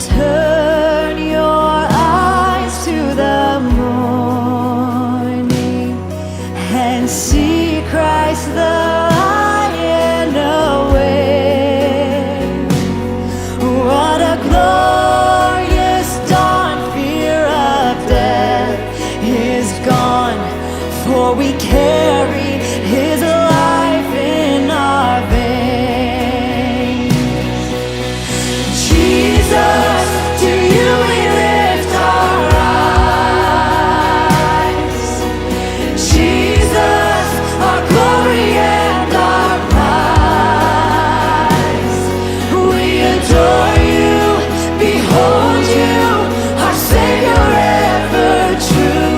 Turn your eyes to the morning and see Christ the Lion away. What a glorious dawn! Fear of death is gone, for we carry His life in our veins. Jesus, to you we lift our eyes. Jesus, our glory and our prize. We adore you, behold you, our Savior ever true.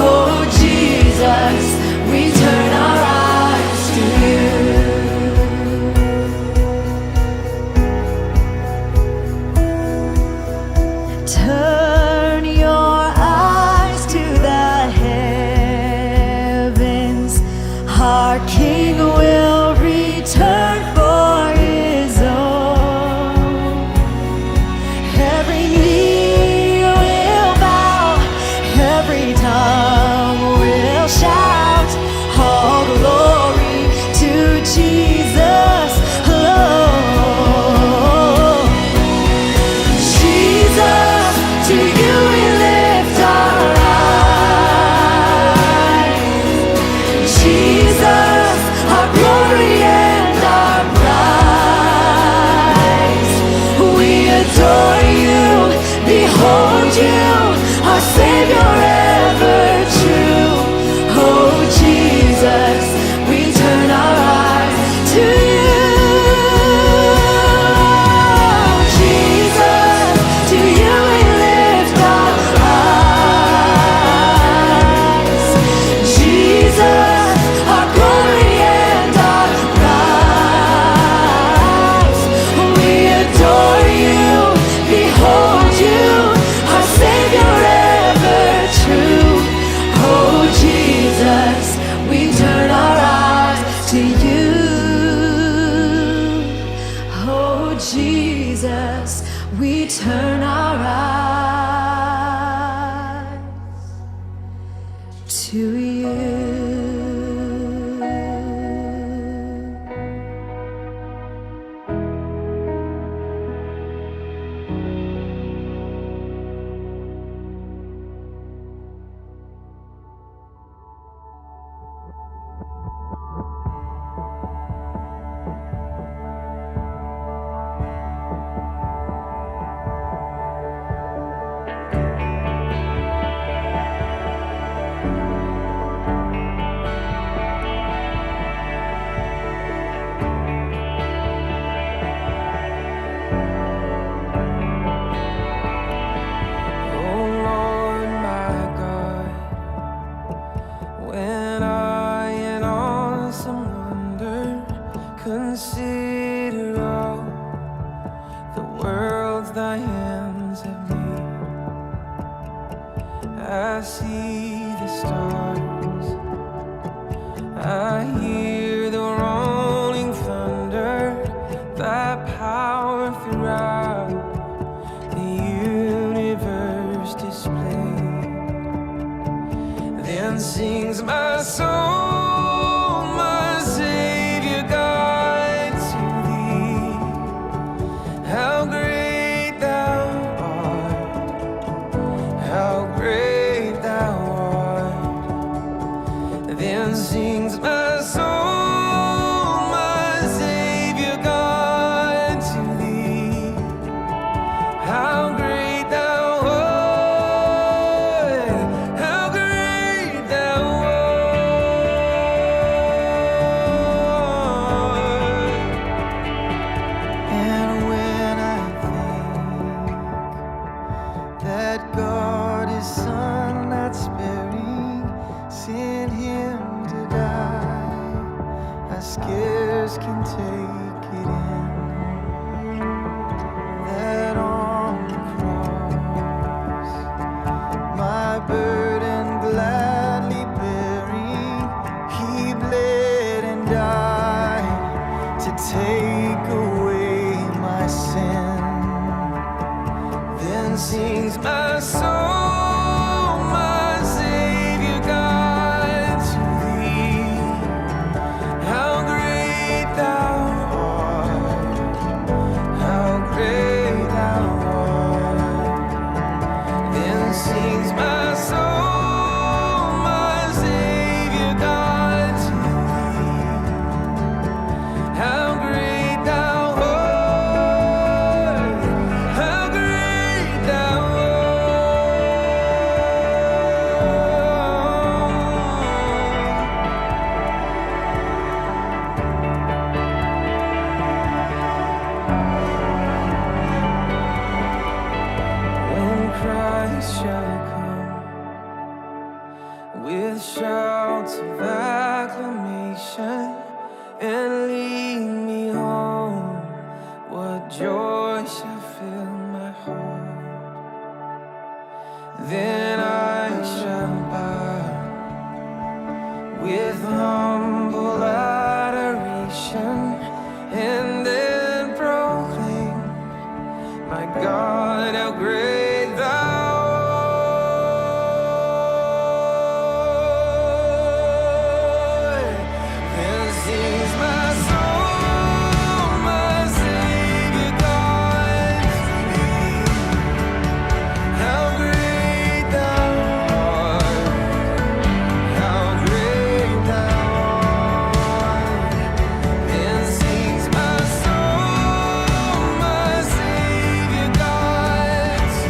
Oh Jesus, we turn our eyes to you. Turn your eyes to the heavens. Our King will return for His own. Every knee will bow, every tongue will shout, all glory to Jesus alone. Jesus, to you we lift our eyes. Jesus, our glory and our prize. We adore you, behold you, our Savior ever true. Oh Jesus, we turn our eyes to you. Jesus, to you we lift our eyes. Jesus, our glory and our prize. We adore you, behold you, our Savior ever true. Oh Jesus, we turn our eyes to you. Oh Jesus, we turn our eyes to you. Oh Lord my God, when I in awesome wonder consider all the worlds thy hands have made, I see the stars, I hear the rolling thunder, thy power throughout the universe displayed. Then sings my soul, my Savior God, to thee. How great thou art, how great thou art. Then sings my soul, my Savior God, to thee. How great thou art, how great thou art. Then sings my soul, my Savior God, to thee. How great thou art, how great thou art. Then sings my soul, my Savior God, to thee. How great thou art, how great thou art. When Christ shall come with shouts of acclamation and lead me home, what joy shall fill my heart. Then I shall bow with humble adoration and then proclaim, my God, how great thou art. Then sings my soul, my Savior God, to thee. How great thou art, how great thou art. Then sings my soul, my Savior God, to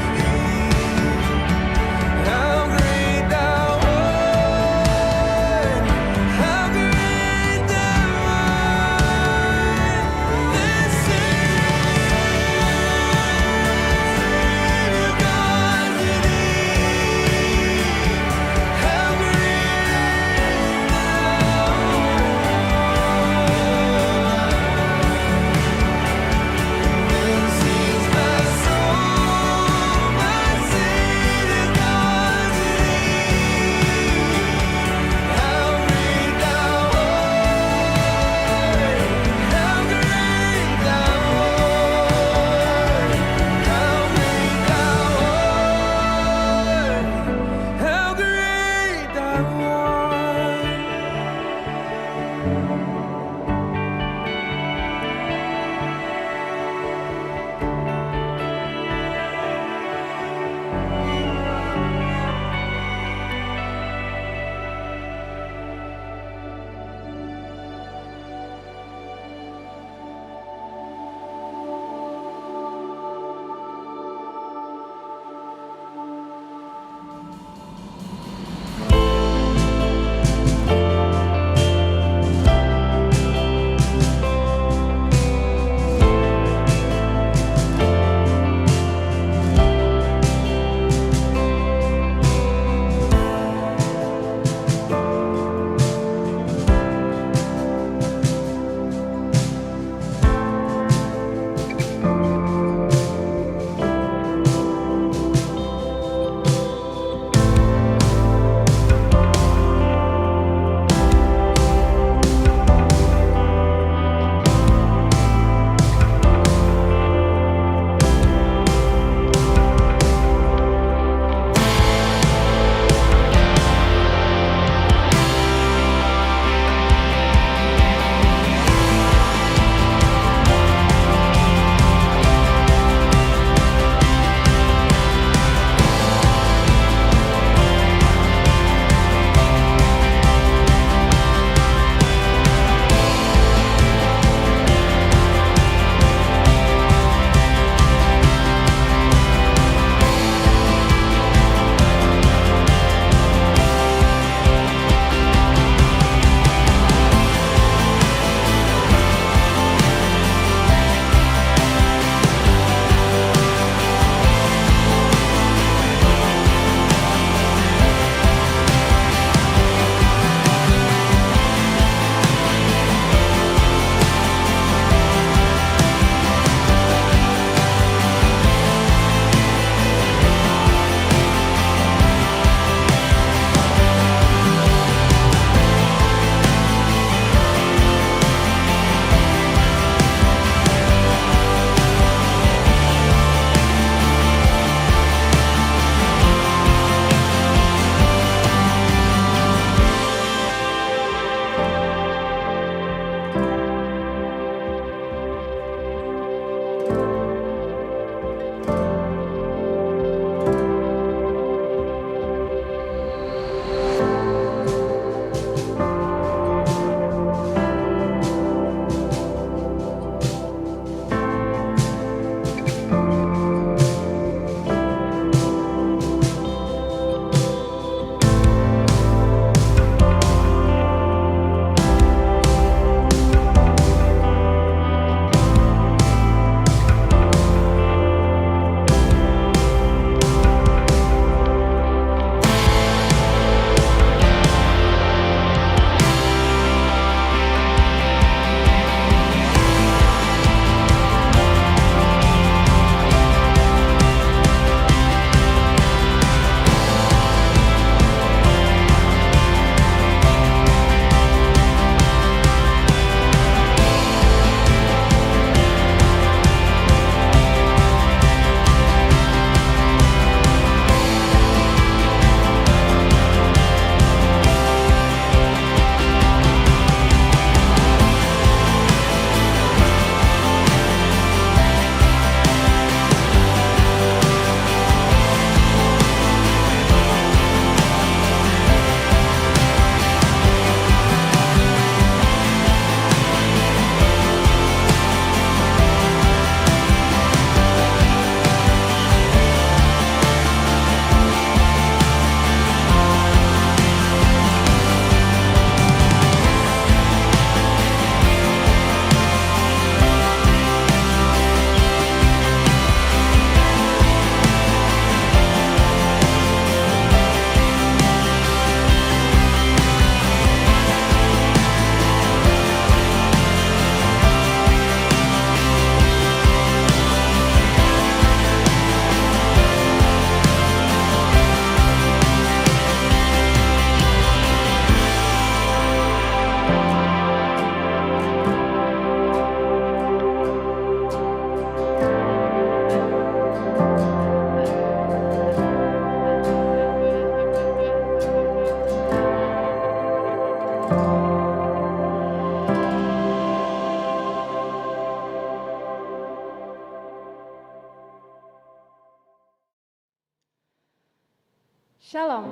Shalom,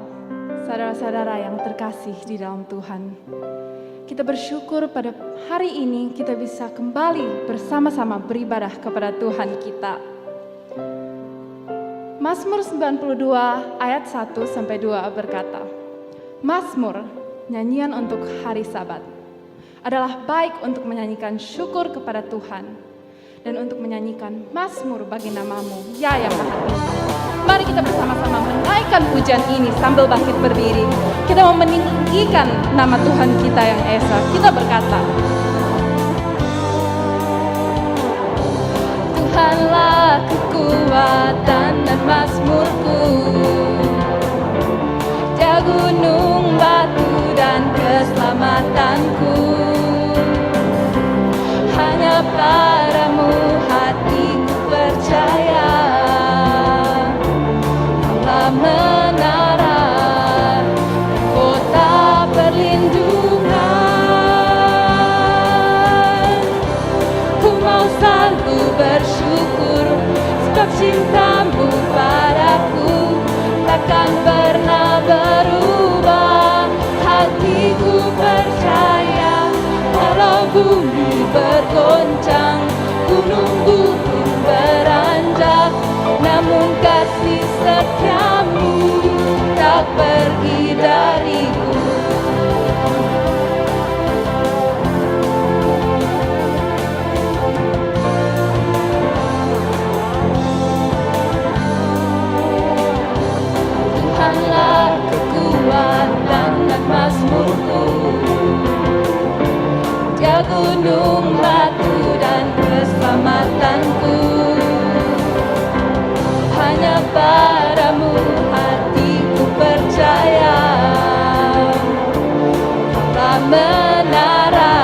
saudara-saudara yang terkasih di dalam Tuhan. Kita bersyukur pada hari ini kita bisa kembali bersama-sama beribadah kepada Tuhan kita. Mazmur 92 ayat 1-2 berkata, Mazmur, nyanyian untuk hari Sabat, adalah baik untuk menyanyikan syukur kepada Tuhan dan untuk menyanyikan mazmur bagi namamu, ya yang Maha Tinggi. Mari kita bersama-sama menaikkan pujian ini sambil bangkit berdiri. Kita mau meninggikan nama Tuhan kita yang esa. Kita berkata, Tuhanlah kekuatan dan mazmurku, Dia gunung batu dan keselamatanku. Hanya padamu hatiku percaya, Allah menara, kota perlindungan. Ku mau selalu bersyukur, sebab cintamu padaku takkan pernah berubah. Hatiku percaya, walau bumi bergoncang, gunung-gunung beranjak, namun kasih setiamu tak pergi dariku. Tuhanlah kekuatan dan mazmurku, Dia gunung batu dan keselamatanku. Hanya padamu hatiku percaya, Allah menara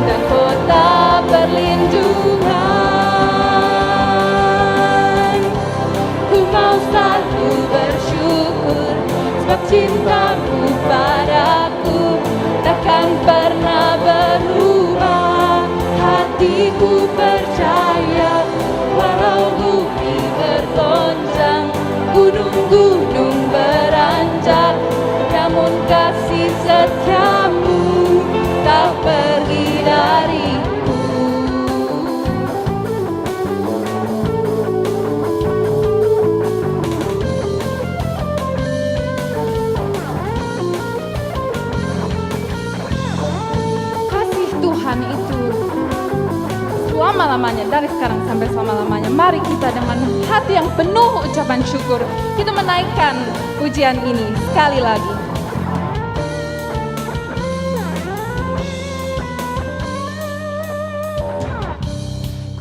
dan kota perlindungan. Ku mau selalu bersyukur, sebab cintamu padaku takkan pernah berubah. Hatiku percaya, walau bumi bergoncang, gunung-gunung beranjak, namun kasih setiamu tak pergi dariku. Kasih Tuhan itu selama-lamanya, dari sekarang sampai selama-lamanya. Mari kita dengan hati yang penuh ucapan syukur, kita menaikkan pujian ini sekali lagi.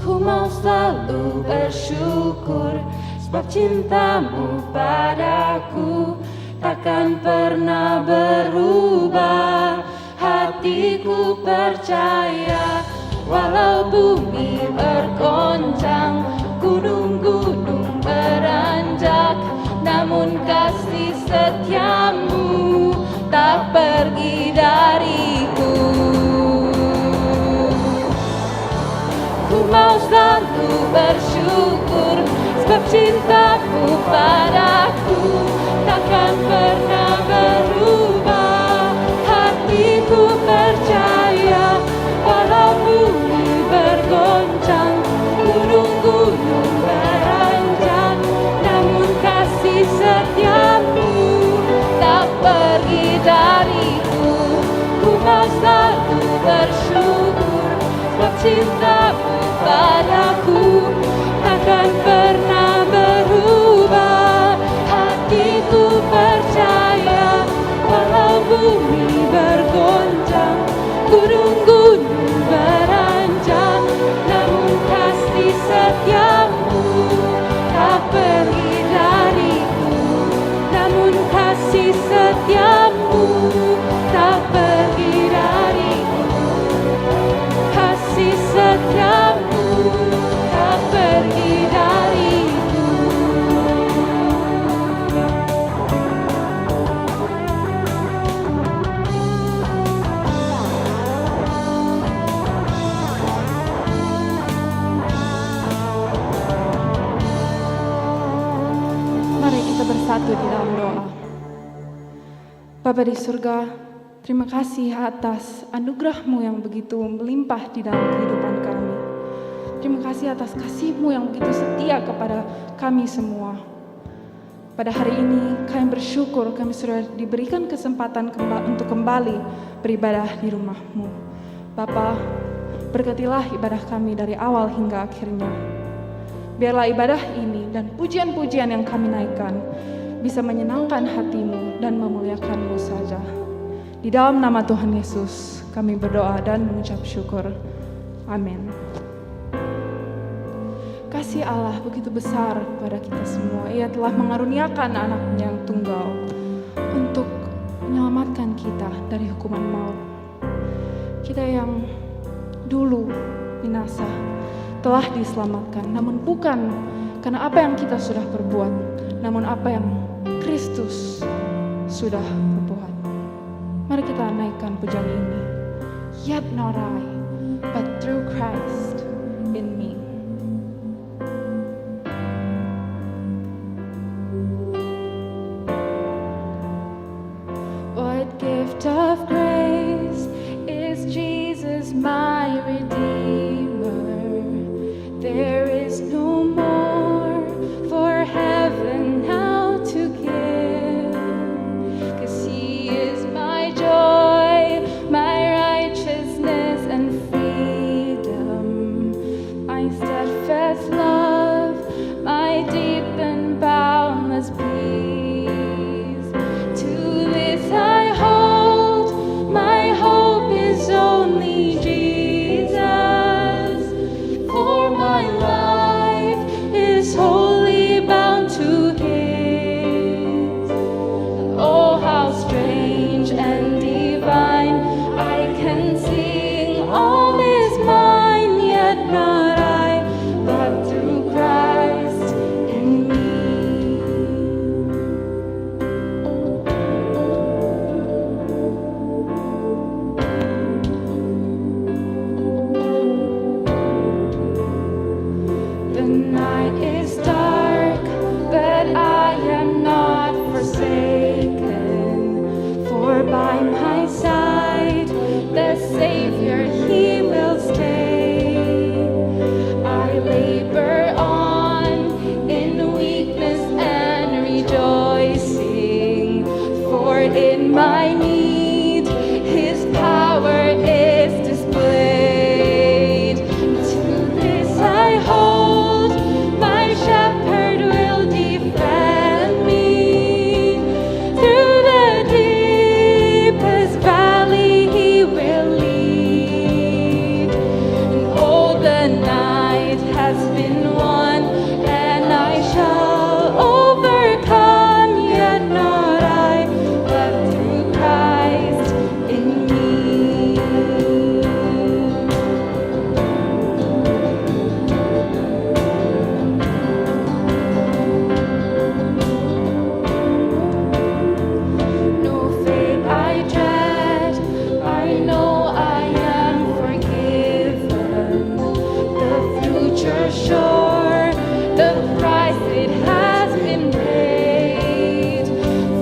Ku mau selalu bersyukur, sebab cintamu padaku takkan pernah berubah. Hatiku percaya, walau bumi bergoncang, gunung-gunung beranjak, namun kasih setiamu tak pergi dariku. Ku mau selalu bersyukur, sebab cintamu padaku takkan pernah berubah. Hatiku percaya, walau bumi bergoncang, gunung-gunung beranjak, namun kasih setiamu tak pergi dariku. Ku mau selalu bersyukur, sebab cintamu padaku takkan pernah berubah. Hatiku percaya, walau bumi bergoncang, gunung-gunung beranjak, namun kasih setiamu tak pergi dariku. Namun kasih setiamu tak pergi dariku. Kasih setiamu tak pergi dariku. bersatu di dalam doa. Bapa di surga, terima kasih atas anugerah-Mu yang begitu melimpah di dalam kehidupan kami. Terima kasih atas kasih-Mu yang begitu setia kepada kami semua. Pada hari ini kami bersyukur kami sudah diberikan kesempatan untuk kembali beribadah di rumah-Mu. Bapa, berkatilah ibadah kami dari awal hingga akhirnya. Biarlah ibadah ini dan pujian-pujian yang kami naikkan bisa menyenangkan hati-Mu dan memuliakan-Mu saja. Di dalam nama Tuhan Yesus kami berdoa dan mengucap syukur. Amin. Kasih Allah begitu besar kepada kita semua. Ia telah mengaruniakan anak-Nya yang tunggal untuk menyelamatkan kita dari hukuman maut. Kita yang dulu binasa telah diselamatkan, namun bukan karena apa yang kita sudah perbuat, namun apa yang Kristus sudah perbuat. Mari kita naikkan pujian ini. Yet not I, but through Christ in me. What gift of grace is Jesus my Redeemer? There is no more for heaven now to give, 'cause He is my joy, my righteousness and freedom, my steadfast love, my deep and boundless peace. To this I hold, my hope is only Jesus, for my life is wholly bound to His. Oh, how strange and divine, I can sing all is mine, yet not I, but through Christ in me. The night is dark, but I am not forsaken, for by my side the Savior He will stay. I labor on in weakness and rejoicing, for in my need His power is displayed. To this I hold, my shepherd will defend me. Through the deepest valley He will lead. And oh, the night has been won, and I shall overcome, yet not I, but through Christ in me. No fate I dread, I know I am forgiven. The future sure, the price it has been paid.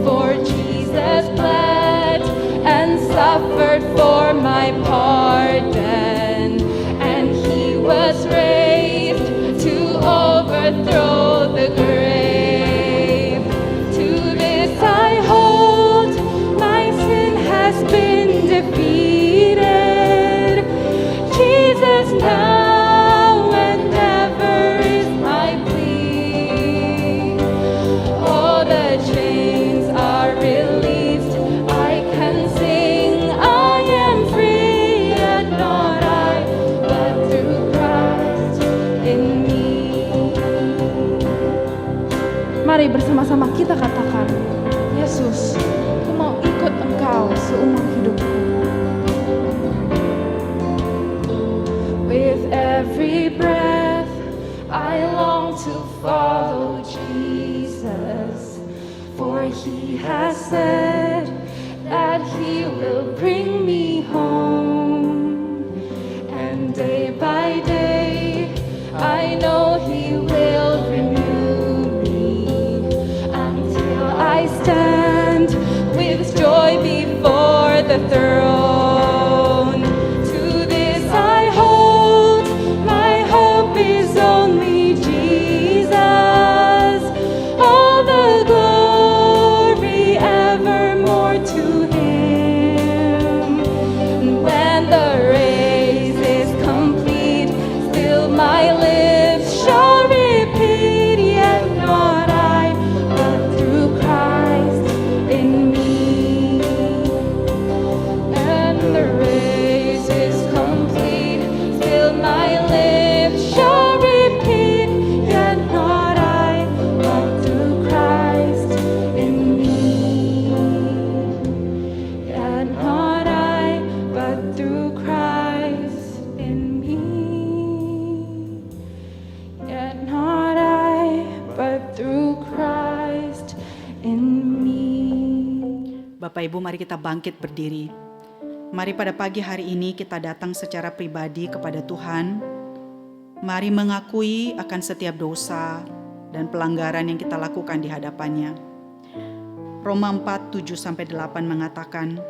For Jesus bled and suffered for my pardon, and He was raised to overthrow the grave. To this I hold, my sin has been defeated. Jesus now and ever is my plea. All the chains are released, I can sing, I am free, yet not I, but through Christ in me. Mari bersama-sama kita katakan, Yesus, aku mau ikut Engkau seumur hidupku. With every breath, I long to follow Jesus, for He has said that He will bring me home. And day by day, I know He will renew me until the throne. To this I hold, my hope is only Jesus. All the glory evermore to Him. When the race is complete, still my lips shall repeat, yet not I, but through Christ in me. And the race is complete, still my lips shall repeat, yet not I, but through Christ in me. Yet not I, but through Christ in me. Yet not I, but through Christ in me. Bapak Ibu, mari kita bangkit berdiri. Mari pada pagi hari ini kita datang secara pribadi kepada Tuhan. Mari mengakui akan setiap dosa dan pelanggaran yang kita lakukan di hadapannya. Roma 4, 7-8 mengatakan,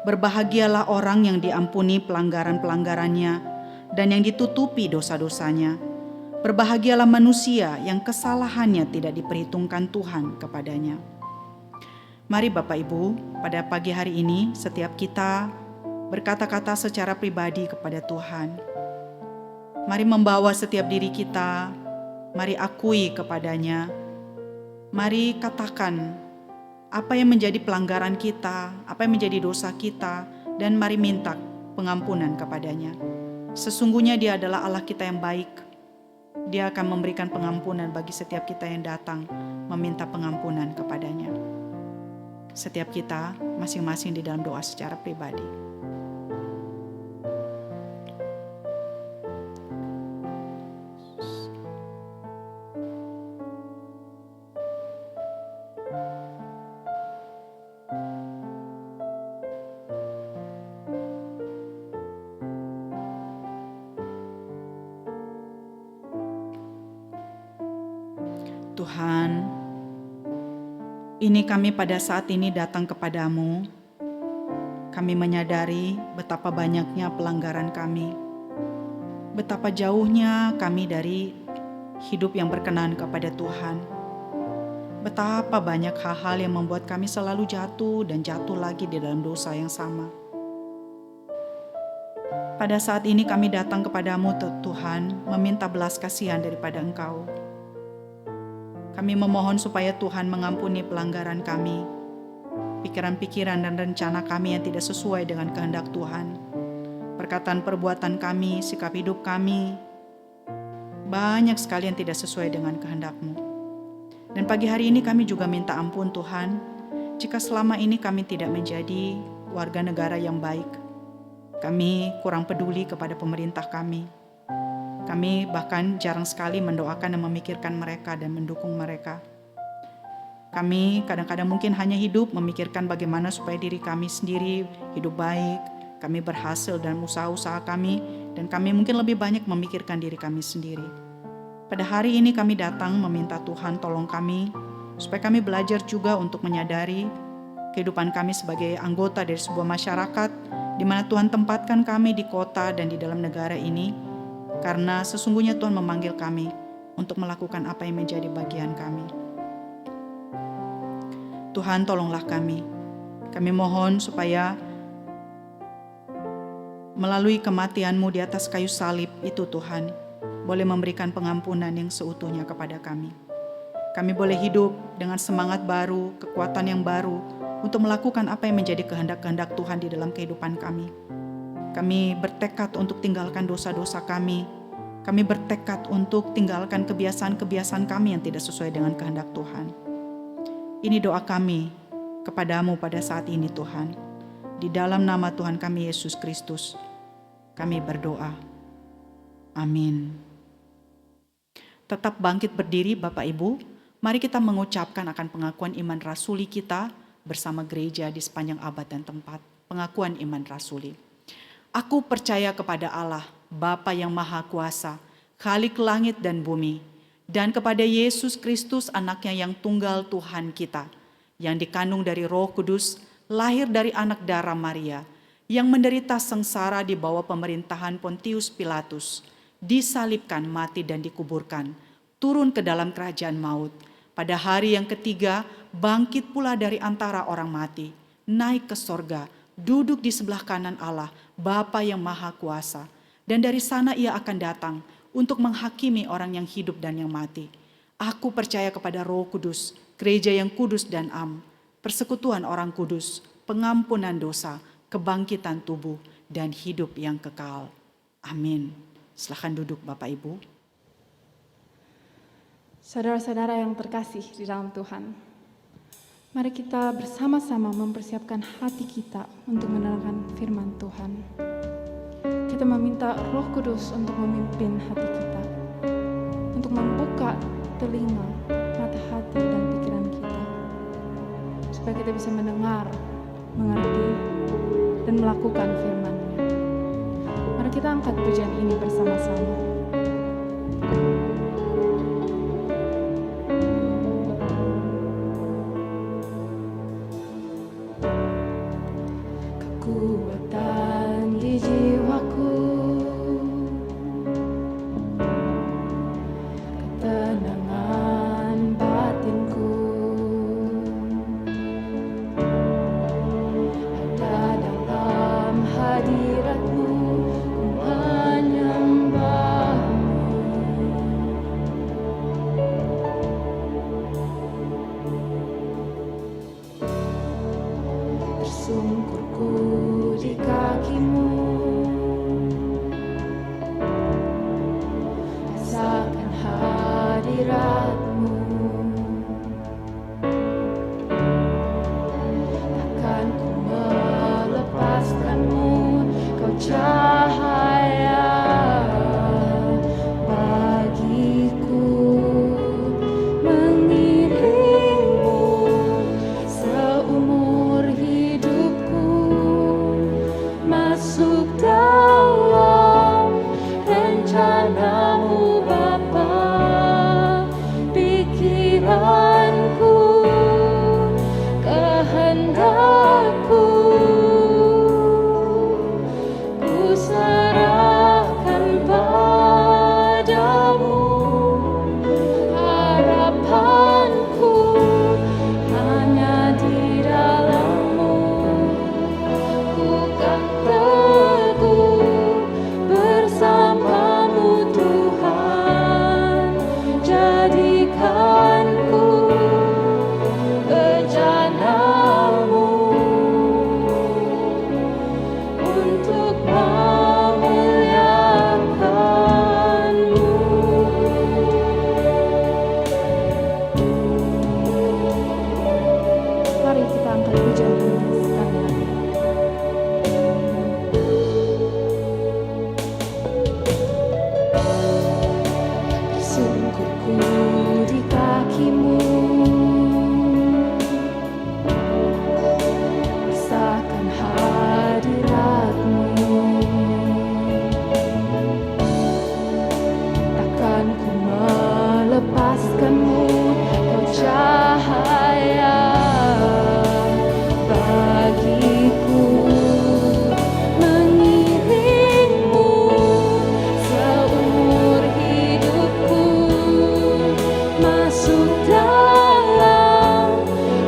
berbahagialah orang yang diampuni pelanggaran-pelanggarannya dan yang ditutupi dosa-dosanya. Berbahagialah manusia yang kesalahannya tidak diperhitungkan Tuhan kepadanya. Mari Bapak Ibu, pada pagi hari ini setiap kita berkata-kata secara pribadi kepada Tuhan. Mari membawa setiap diri kita, mari akui kepadanya. Mari katakan apa yang menjadi pelanggaran kita, apa yang menjadi dosa kita, dan mari minta pengampunan kepadanya. Sesungguhnya Dia adalah Allah kita yang baik. Dia akan memberikan pengampunan bagi setiap kita yang datang meminta pengampunan kepadanya. Setiap kita masing-masing di dalam doa secara pribadi. Tuhan, ini kami pada saat ini datang kepadamu. Kami menyadari betapa banyaknya pelanggaran kami. Betapa jauhnya kami dari hidup yang berkenan kepada Tuhan. Betapa banyak hal-hal yang membuat kami selalu jatuh dan jatuh lagi di dalam dosa yang sama. Pada saat ini kami datang kepadamu Tuhan, meminta belas kasihan daripada Engkau. Kami memohon supaya Tuhan mengampuni pelanggaran kami, pikiran-pikiran dan rencana kami yang tidak sesuai dengan kehendak Tuhan, perkataan perbuatan kami, sikap hidup kami, banyak sekali yang tidak sesuai dengan kehendak-Mu. Dan pagi hari ini kami juga minta ampun Tuhan, jika selama ini kami tidak menjadi warga negara yang baik. Kami kurang peduli kepada pemerintah kami. Kami bahkan jarang sekali mendoakan dan memikirkan mereka dan mendukung mereka. Kami kadang-kadang mungkin hanya hidup memikirkan bagaimana supaya diri kami sendiri hidup baik, kami berhasil dalam usaha-usaha kami, dan kami mungkin lebih banyak memikirkan diri kami sendiri. Pada hari ini kami datang meminta Tuhan tolong kami, supaya kami belajar juga untuk menyadari kehidupan kami sebagai anggota dari sebuah masyarakat, di mana Tuhan tempatkan kami di kota dan di dalam negara ini, karena sesungguhnya Tuhan memanggil kami untuk melakukan apa yang menjadi bagian kami. Tuhan tolonglah kami. Kami mohon supaya melalui kematian-Mu di atas kayu salib itu Tuhan, boleh memberikan pengampunan yang seutuhnya kepada kami. Kami boleh hidup dengan semangat baru, kekuatan yang baru, untuk melakukan apa yang menjadi kehendak-kehendak Tuhan di dalam kehidupan kami. Kami bertekad untuk tinggalkan dosa-dosa kami. Kami bertekad untuk tinggalkan kebiasaan-kebiasaan kami yang tidak sesuai dengan kehendak Tuhan. Ini doa kami kepadamu pada saat ini Tuhan. Di dalam nama Tuhan kami Yesus Kristus, kami berdoa. Amin. Tetap bangkit berdiri Bapak Ibu. Mari kita mengucapkan akan pengakuan iman rasuli kita bersama gereja di sepanjang abad dan tempat. Pengakuan iman rasuli. Aku percaya kepada Allah, Bapa yang Maha Kuasa, Khalik langit dan bumi, dan kepada Yesus Kristus anaknya yang tunggal Tuhan kita, yang dikandung dari Roh Kudus, lahir dari anak darah Maria, yang menderita sengsara di bawah pemerintahan Pontius Pilatus, disalibkan, mati dan dikuburkan, turun ke dalam kerajaan maut. Pada hari yang ketiga, bangkit pula dari antara orang mati, naik ke sorga, duduk di sebelah kanan Allah, Bapa yang Maha Kuasa. Dan dari sana ia akan datang untuk menghakimi orang yang hidup dan yang mati. Aku percaya kepada Roh Kudus, gereja yang kudus dan am, persekutuan orang kudus, pengampunan dosa, kebangkitan tubuh, dan hidup yang kekal. Amin. Silakan duduk Bapak Ibu. Saudara-saudara yang terkasih di dalam Tuhan, mari kita bersama-sama mempersiapkan hati kita untuk mendengarkan firman Tuhan. Kita meminta Roh Kudus untuk memimpin hati kita, untuk membuka telinga, mata hati, dan pikiran kita, supaya kita bisa mendengar, mengerti, dan melakukan firman-Nya. Mari kita angkat pujian ini bersama-sama. Kekuatan di jiwaku, ketenangan batinku, ada dalam hadirat-Mu, ku menyembah-Mu. Tersungkurku di kaki-Mu, rasakan hadirat-Mu. Takkan ku melepaskan-Mu, Kau cahaya bagiku, mengiringmu seumur hidupku, masuk dalam rencana-Mu Bapa, pikiranku, kehendakku, ku serahkan padamu, harapanku hanya di dalam-Mu. Ku kan teguh bersama-Mu Tuhan, jadikanku bejana-Mu untuk memuliakan-Mu. Mari kita angkat pujian ini sekali lagi. Tersungkurku di kaki-Mu, rasakan hadirat-Mu. Takkan ku melepaskan-Mu, Kau cahaya bagiku, mengiringmu seumur hidupku, masuk dalam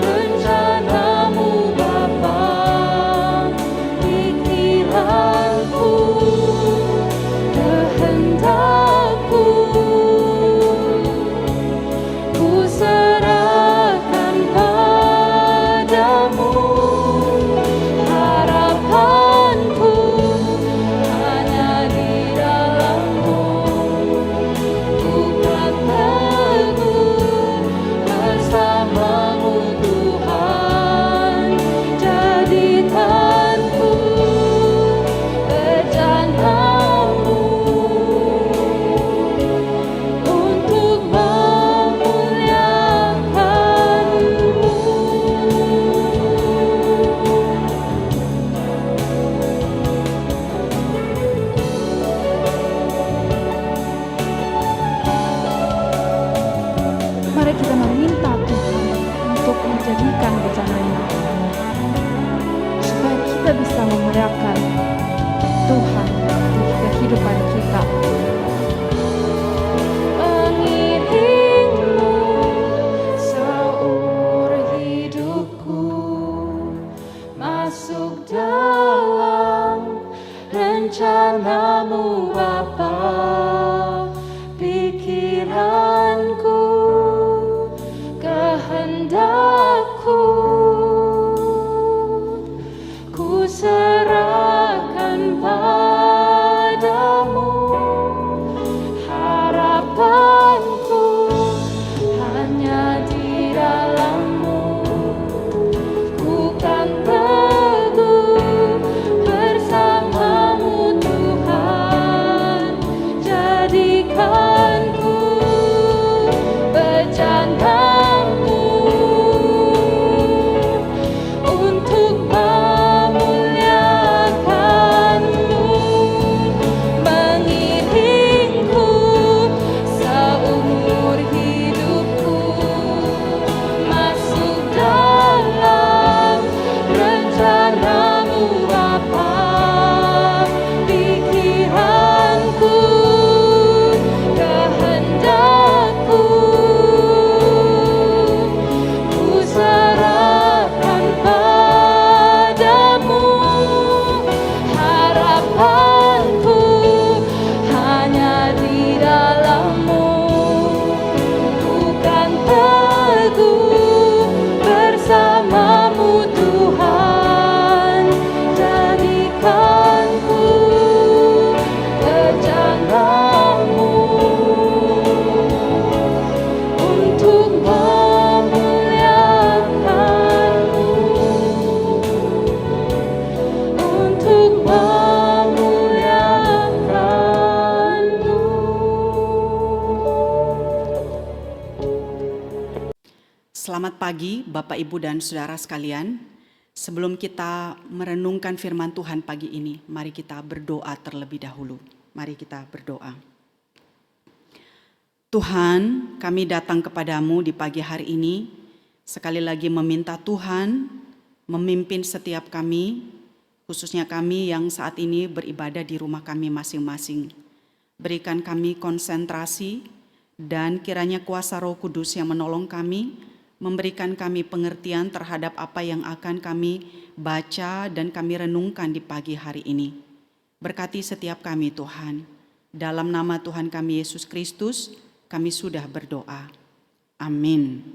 rencana-Mu Bapa, pikiranku, kehendakku, ku serahkan padamu, harapanku hanya di dalam-Mu. Ku kan teguh bersama-Mu Tuhan, jadikanku bejana-Mu untuk memuliakan-Mu. Mari kita meminta Tuhan untuk menjadikan bejana-Nya. memuliakan Tuhan di kehidupan kita. Mengiringmu seumur hidupku, masuk dalam rencanamu Bapa. Pikiranku, kehendakku, ku serahkan padamu. Harapanku hanya di dalam-Mu. Ku kan teguh bersama-Mu Tuhan. Jadikanku berjandamu untuk memuliakan-Mu. Mengiringku seumur hidupku, masuk dalam rencana-Mu Bapa. Pikiranku, kehendakku, ku serahkan padamu. Harapanku hanya di dalam-Mu. Ku kan teguh bersama-Mu Tuhan. Jadikanku berjandamu untuk memuliakan-Mu, untuk memuliakan-Mu. Selamat pagi Bapak, Ibu, dan Saudara sekalian. Sebelum kita merenungkan firman Tuhan pagi ini, mari kita berdoa terlebih dahulu. Mari kita berdoa. Tuhan, kami datang kepadamu di pagi hari ini, sekali lagi meminta Tuhan memimpin setiap kami, khususnya kami yang saat ini beribadah di rumah kami masing-masing. Berikan kami konsentrasi dan kiranya kuasa Roh Kudus yang menolong kami, memberikan kami pengertian terhadap apa yang akan kami baca dan kami renungkan di pagi hari ini. Berkati setiap kami Tuhan. Dalam nama Tuhan kami Yesus Kristus, kami sudah berdoa. Amin.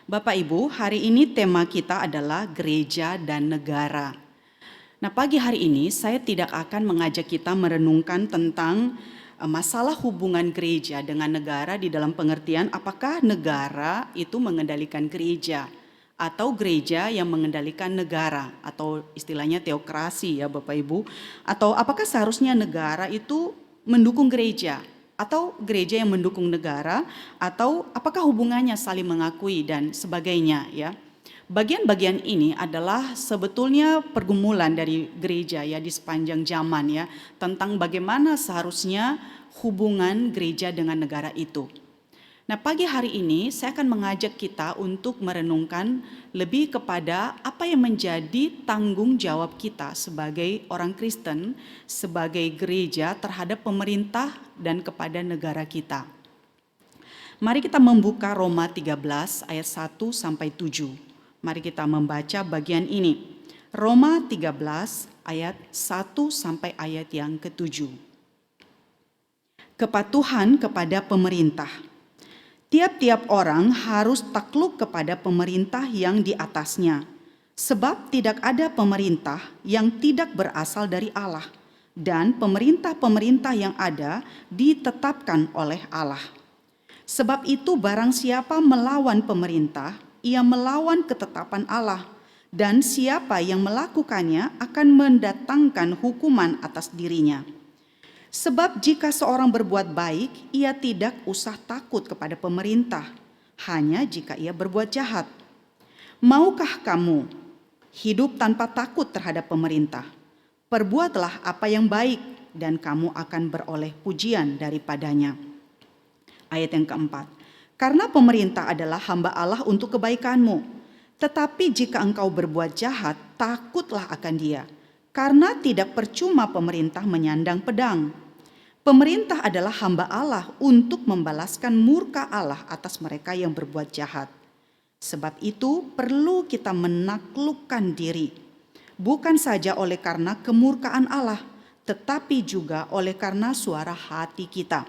Bapak Ibu, hari ini tema kita adalah gereja dan negara. Nah, pagi hari ini saya tidak akan mengajak kita merenungkan tentang masalah hubungan gereja dengan negara di dalam pengertian apakah negara itu mengendalikan gereja atau gereja yang mengendalikan negara, atau istilahnya teokrasi ya Bapak Ibu, atau apakah seharusnya negara itu mendukung gereja atau gereja yang mendukung negara, atau apakah hubungannya saling mengakui dan sebagainya ya. Bagian-bagian ini adalah sebetulnya pergumulan dari gereja ya di sepanjang zaman ya, tentang bagaimana seharusnya hubungan gereja dengan negara itu. Nah, pagi hari ini saya akan mengajak kita untuk merenungkan lebih kepada apa yang menjadi tanggung jawab kita sebagai orang Kristen, sebagai gereja terhadap pemerintah dan kepada negara kita. Mari kita membuka Roma 13 ayat 1 sampai 7. Mari kita membaca bagian ini. Roma 13 ayat 1 sampai ayat yang ke-7. Kepatuhan kepada pemerintah. Tiap-tiap orang harus takluk kepada pemerintah yang di atasnya, sebab tidak ada pemerintah yang tidak berasal dari Allah, dan pemerintah-pemerintah yang ada ditetapkan oleh Allah. Sebab itu barang siapa melawan pemerintah, ia melawan ketetapan Allah, dan siapa yang melakukannya akan mendatangkan hukuman atas dirinya. Sebab jika seorang berbuat baik, ia tidak usah takut kepada pemerintah, hanya jika ia berbuat jahat. Maukah kamu hidup tanpa takut terhadap pemerintah? Perbuatlah apa yang baik, dan kamu akan beroleh pujian daripadanya. Ayat yang keempat. Karena pemerintah adalah hamba Allah untuk kebaikanmu. Tetapi jika engkau berbuat jahat, takutlah akan dia. Karena tidak percuma pemerintah menyandang pedang. Pemerintah adalah hamba Allah untuk membalaskan murka Allah atas mereka yang berbuat jahat. Sebab itu perlu kita menaklukkan diri, bukan saja oleh karena kemurkaan Allah, tetapi juga oleh karena suara hati kita.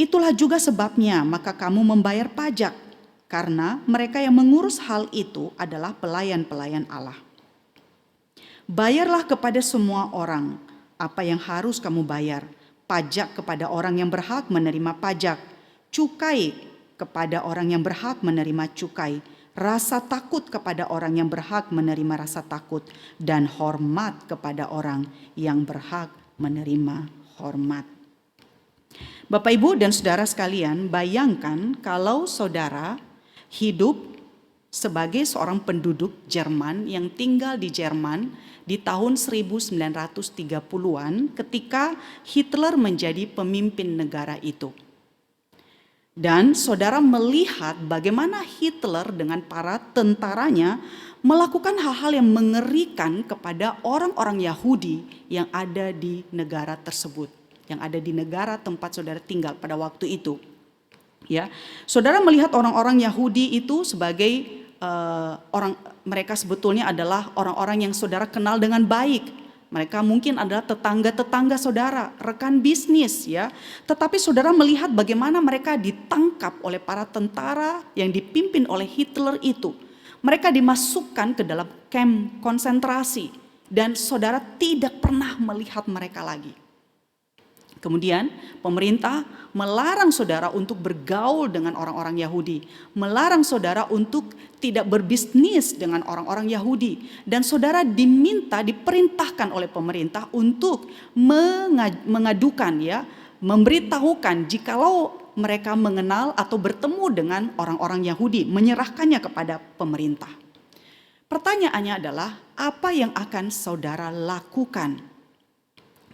Itulah juga sebabnya maka kamu membayar pajak, karena mereka yang mengurus hal itu adalah pelayan-pelayan Allah. Bayarlah kepada semua orang apa yang harus kamu bayar, pajak kepada orang yang berhak menerima pajak, cukai kepada orang yang berhak menerima cukai, rasa takut kepada orang yang berhak menerima rasa takut, dan hormat kepada orang yang berhak menerima hormat. Bapak, Ibu, dan saudara sekalian, bayangkan kalau saudara hidup sebagai seorang penduduk Jerman yang tinggal di Jerman di tahun 1930-an ketika Hitler menjadi pemimpin negara itu. Dan saudara melihat bagaimana Hitler dengan para tentaranya melakukan hal-hal yang mengerikan kepada orang-orang Yahudi yang ada di negara tersebut, yang ada di negara tempat saudara tinggal pada waktu itu. Ya, saudara melihat orang-orang Yahudi itu sebagai mereka sebetulnya adalah orang-orang yang saudara kenal dengan baik. Mereka mungkin adalah tetangga-tetangga saudara, rekan bisnis ya. Tetapi saudara melihat bagaimana mereka ditangkap oleh para tentara yang dipimpin oleh Hitler itu. Mereka dimasukkan ke dalam kamp konsentrasi dan saudara tidak pernah melihat mereka lagi. Kemudian pemerintah melarang saudara untuk bergaul dengan orang-orang Yahudi, melarang saudara untuk tidak berbisnis dengan orang-orang Yahudi, dan saudara diperintahkan oleh pemerintah untuk mengadukan ya, memberitahukan jikalau mereka mengenal atau bertemu dengan orang-orang Yahudi, menyerahkannya kepada pemerintah. Pertanyaannya adalah apa yang akan saudara lakukan?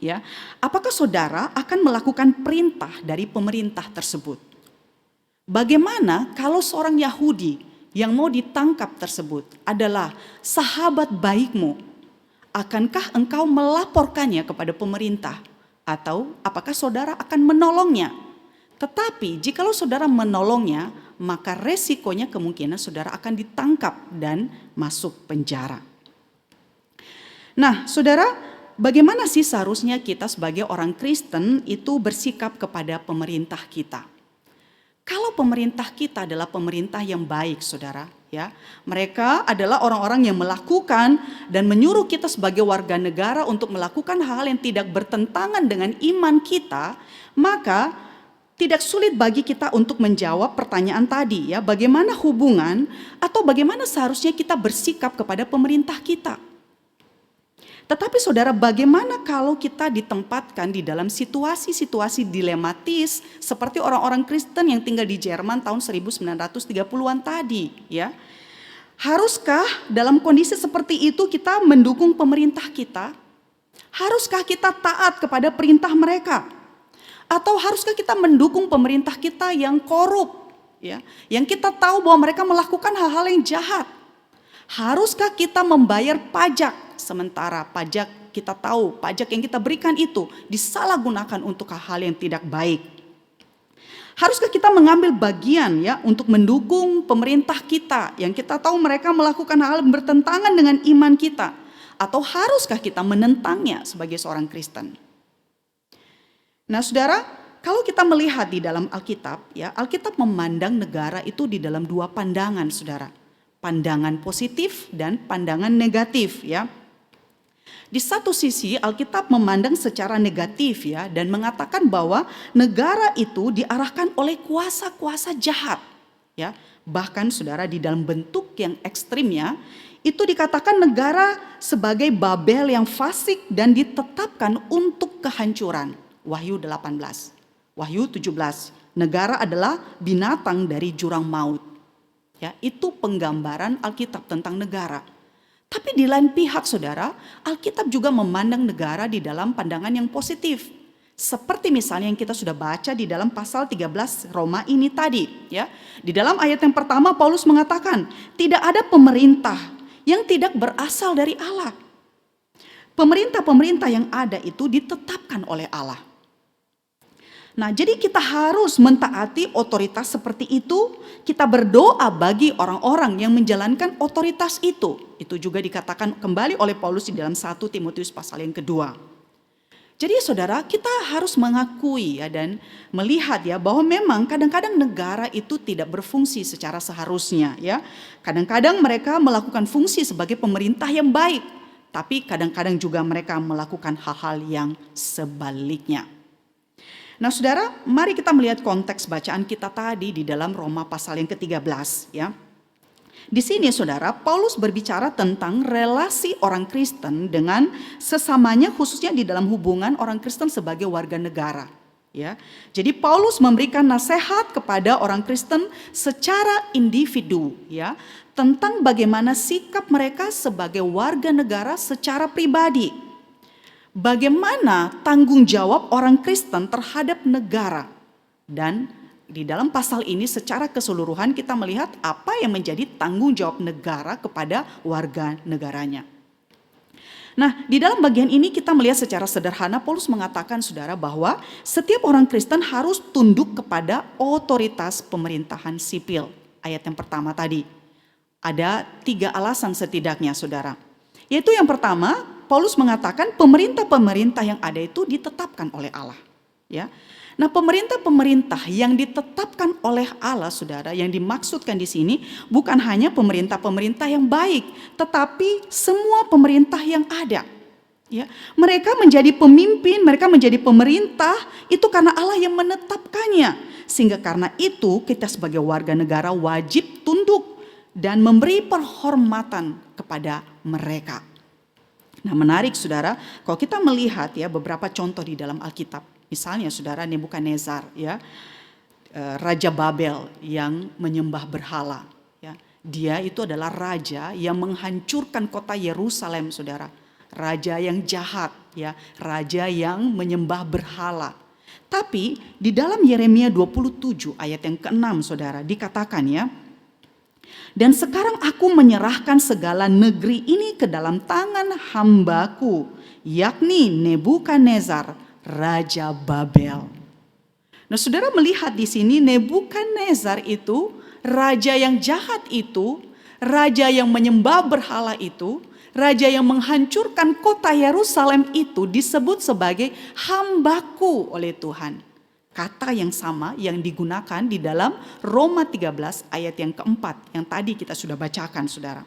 Ya, apakah saudara akan melakukan perintah dari pemerintah tersebut? Bagaimana kalau seorang Yahudi yang mau ditangkap tersebut adalah sahabat baikmu? Akankah engkau melaporkannya kepada pemerintah? Atau apakah saudara akan menolongnya? Tetapi jikalau saudara menolongnya, maka resikonya kemungkinan saudara akan ditangkap dan masuk penjara. Nah, saudara, bagaimana sih seharusnya kita sebagai orang Kristen itu bersikap kepada pemerintah kita? Kalau pemerintah kita adalah pemerintah yang baik, saudara, ya, mereka adalah orang-orang yang melakukan dan menyuruh kita sebagai warga negara untuk melakukan hal yang tidak bertentangan dengan iman kita, maka tidak sulit bagi kita untuk menjawab pertanyaan tadi, ya, bagaimana hubungan atau bagaimana seharusnya kita bersikap kepada pemerintah kita. Tetapi saudara, bagaimana kalau kita ditempatkan di dalam situasi-situasi dilematis seperti orang-orang Kristen yang tinggal di Jerman tahun 1930-an tadi, ya? Haruskah dalam kondisi seperti itu kita mendukung pemerintah kita? Haruskah kita taat kepada perintah mereka? Atau haruskah kita mendukung pemerintah kita yang korup, ya? Yang kita tahu bahwa mereka melakukan hal-hal yang jahat? Haruskah kita membayar pajak, sementara pajak kita tahu pajak yang kita berikan itu disalahgunakan untuk hal-hal yang tidak baik? Haruskah kita mengambil bagian ya untuk mendukung pemerintah kita yang kita tahu mereka melakukan hal yang bertentangan dengan iman kita? Atau haruskah kita menentangnya sebagai seorang Kristen? Nah, saudara, kalau kita melihat di dalam Alkitab, ya, Alkitab memandang negara itu di dalam dua pandangan, saudara. Pandangan positif dan pandangan negatif, ya. Di satu sisi Alkitab memandang secara negatif, ya, dan mengatakan bahwa negara itu diarahkan oleh kuasa-kuasa jahat, ya. Bahkan saudara, di dalam bentuk yang ekstrimnya itu dikatakan negara sebagai Babel yang fasik dan ditetapkan untuk kehancuran. Wahyu 18, Wahyu 17, negara adalah binatang dari jurang maut. Ya, itu penggambaran Alkitab tentang negara. Tapi di lain pihak, saudara, Alkitab juga memandang negara di dalam pandangan yang positif. Seperti misalnya yang kita sudah baca di dalam pasal 13 Roma ini tadi, ya. Di dalam ayat yang pertama Paulus mengatakan, tidak ada pemerintah yang tidak berasal dari Allah. Pemerintah-pemerintah yang ada itu ditetapkan oleh Allah. Nah, jadi kita harus mentaati otoritas seperti itu. Kita berdoa bagi orang-orang yang menjalankan otoritas itu. Itu juga dikatakan kembali oleh Paulus di dalam 1 Timotius pasal yang kedua. Jadi saudara, kita harus mengakui ya dan melihat ya bahwa memang kadang-kadang negara itu tidak berfungsi secara seharusnya ya. Kadang-kadang mereka melakukan fungsi sebagai pemerintah yang baik, tapi kadang-kadang juga mereka melakukan hal-hal yang sebaliknya. Nah saudara, mari kita melihat konteks bacaan kita tadi di dalam Roma pasal yang ke-13 ya. Di sini saudara, Paulus berbicara tentang relasi orang Kristen dengan sesamanya, khususnya di dalam hubungan orang Kristen sebagai warga negara. Ya, jadi Paulus memberikan nasihat kepada orang Kristen secara individu, ya, tentang bagaimana sikap mereka sebagai warga negara secara pribadi. Bagaimana tanggung jawab orang Kristen terhadap negara. Dan di dalam pasal ini secara keseluruhan kita melihat apa yang menjadi tanggung jawab negara kepada warga negaranya. Nah, di dalam bagian ini kita melihat secara sederhana Paulus mengatakan saudara bahwa setiap orang Kristen harus tunduk kepada otoritas pemerintahan sipil. Ayat yang pertama tadi. Ada 3 alasan setidaknya saudara. Yaitu yang pertama, Paulus mengatakan pemerintah-pemerintah yang ada itu ditetapkan oleh Allah. Ya. Nah, pemerintah-pemerintah yang ditetapkan oleh Allah, saudara, yang dimaksudkan di sini bukan hanya pemerintah-pemerintah yang baik, tetapi semua pemerintah yang ada. Ya, mereka menjadi pemimpin, mereka menjadi pemerintah itu karena Allah yang menetapkannya. Sehingga karena itu kita sebagai warga negara wajib tunduk dan memberi penghormatan kepada mereka. Nah, menarik saudara, kalau kita melihat ya beberapa contoh di dalam Alkitab. Misalnya saudara Nebukadnezar ya, Raja Babel yang menyembah berhala. Ya. Dia itu adalah raja yang menghancurkan kota Yerusalem saudara. Raja yang jahat ya, raja yang menyembah berhala. Tapi di dalam Yeremia 27 ayat yang ke-6 saudara dikatakan ya, dan sekarang aku menyerahkan segala negeri ini ke dalam tangan hambaku, yakni Nebukadnezar, Raja Babel. Nah, saudara melihat di sini Nebukadnezar itu, raja yang jahat itu, raja yang menyembah berhala itu, raja yang menghancurkan kota Yerusalem itu disebut sebagai hambaku oleh Tuhan. Kata yang sama yang digunakan di dalam Roma 13 ayat yang keempat yang tadi kita sudah bacakan saudara.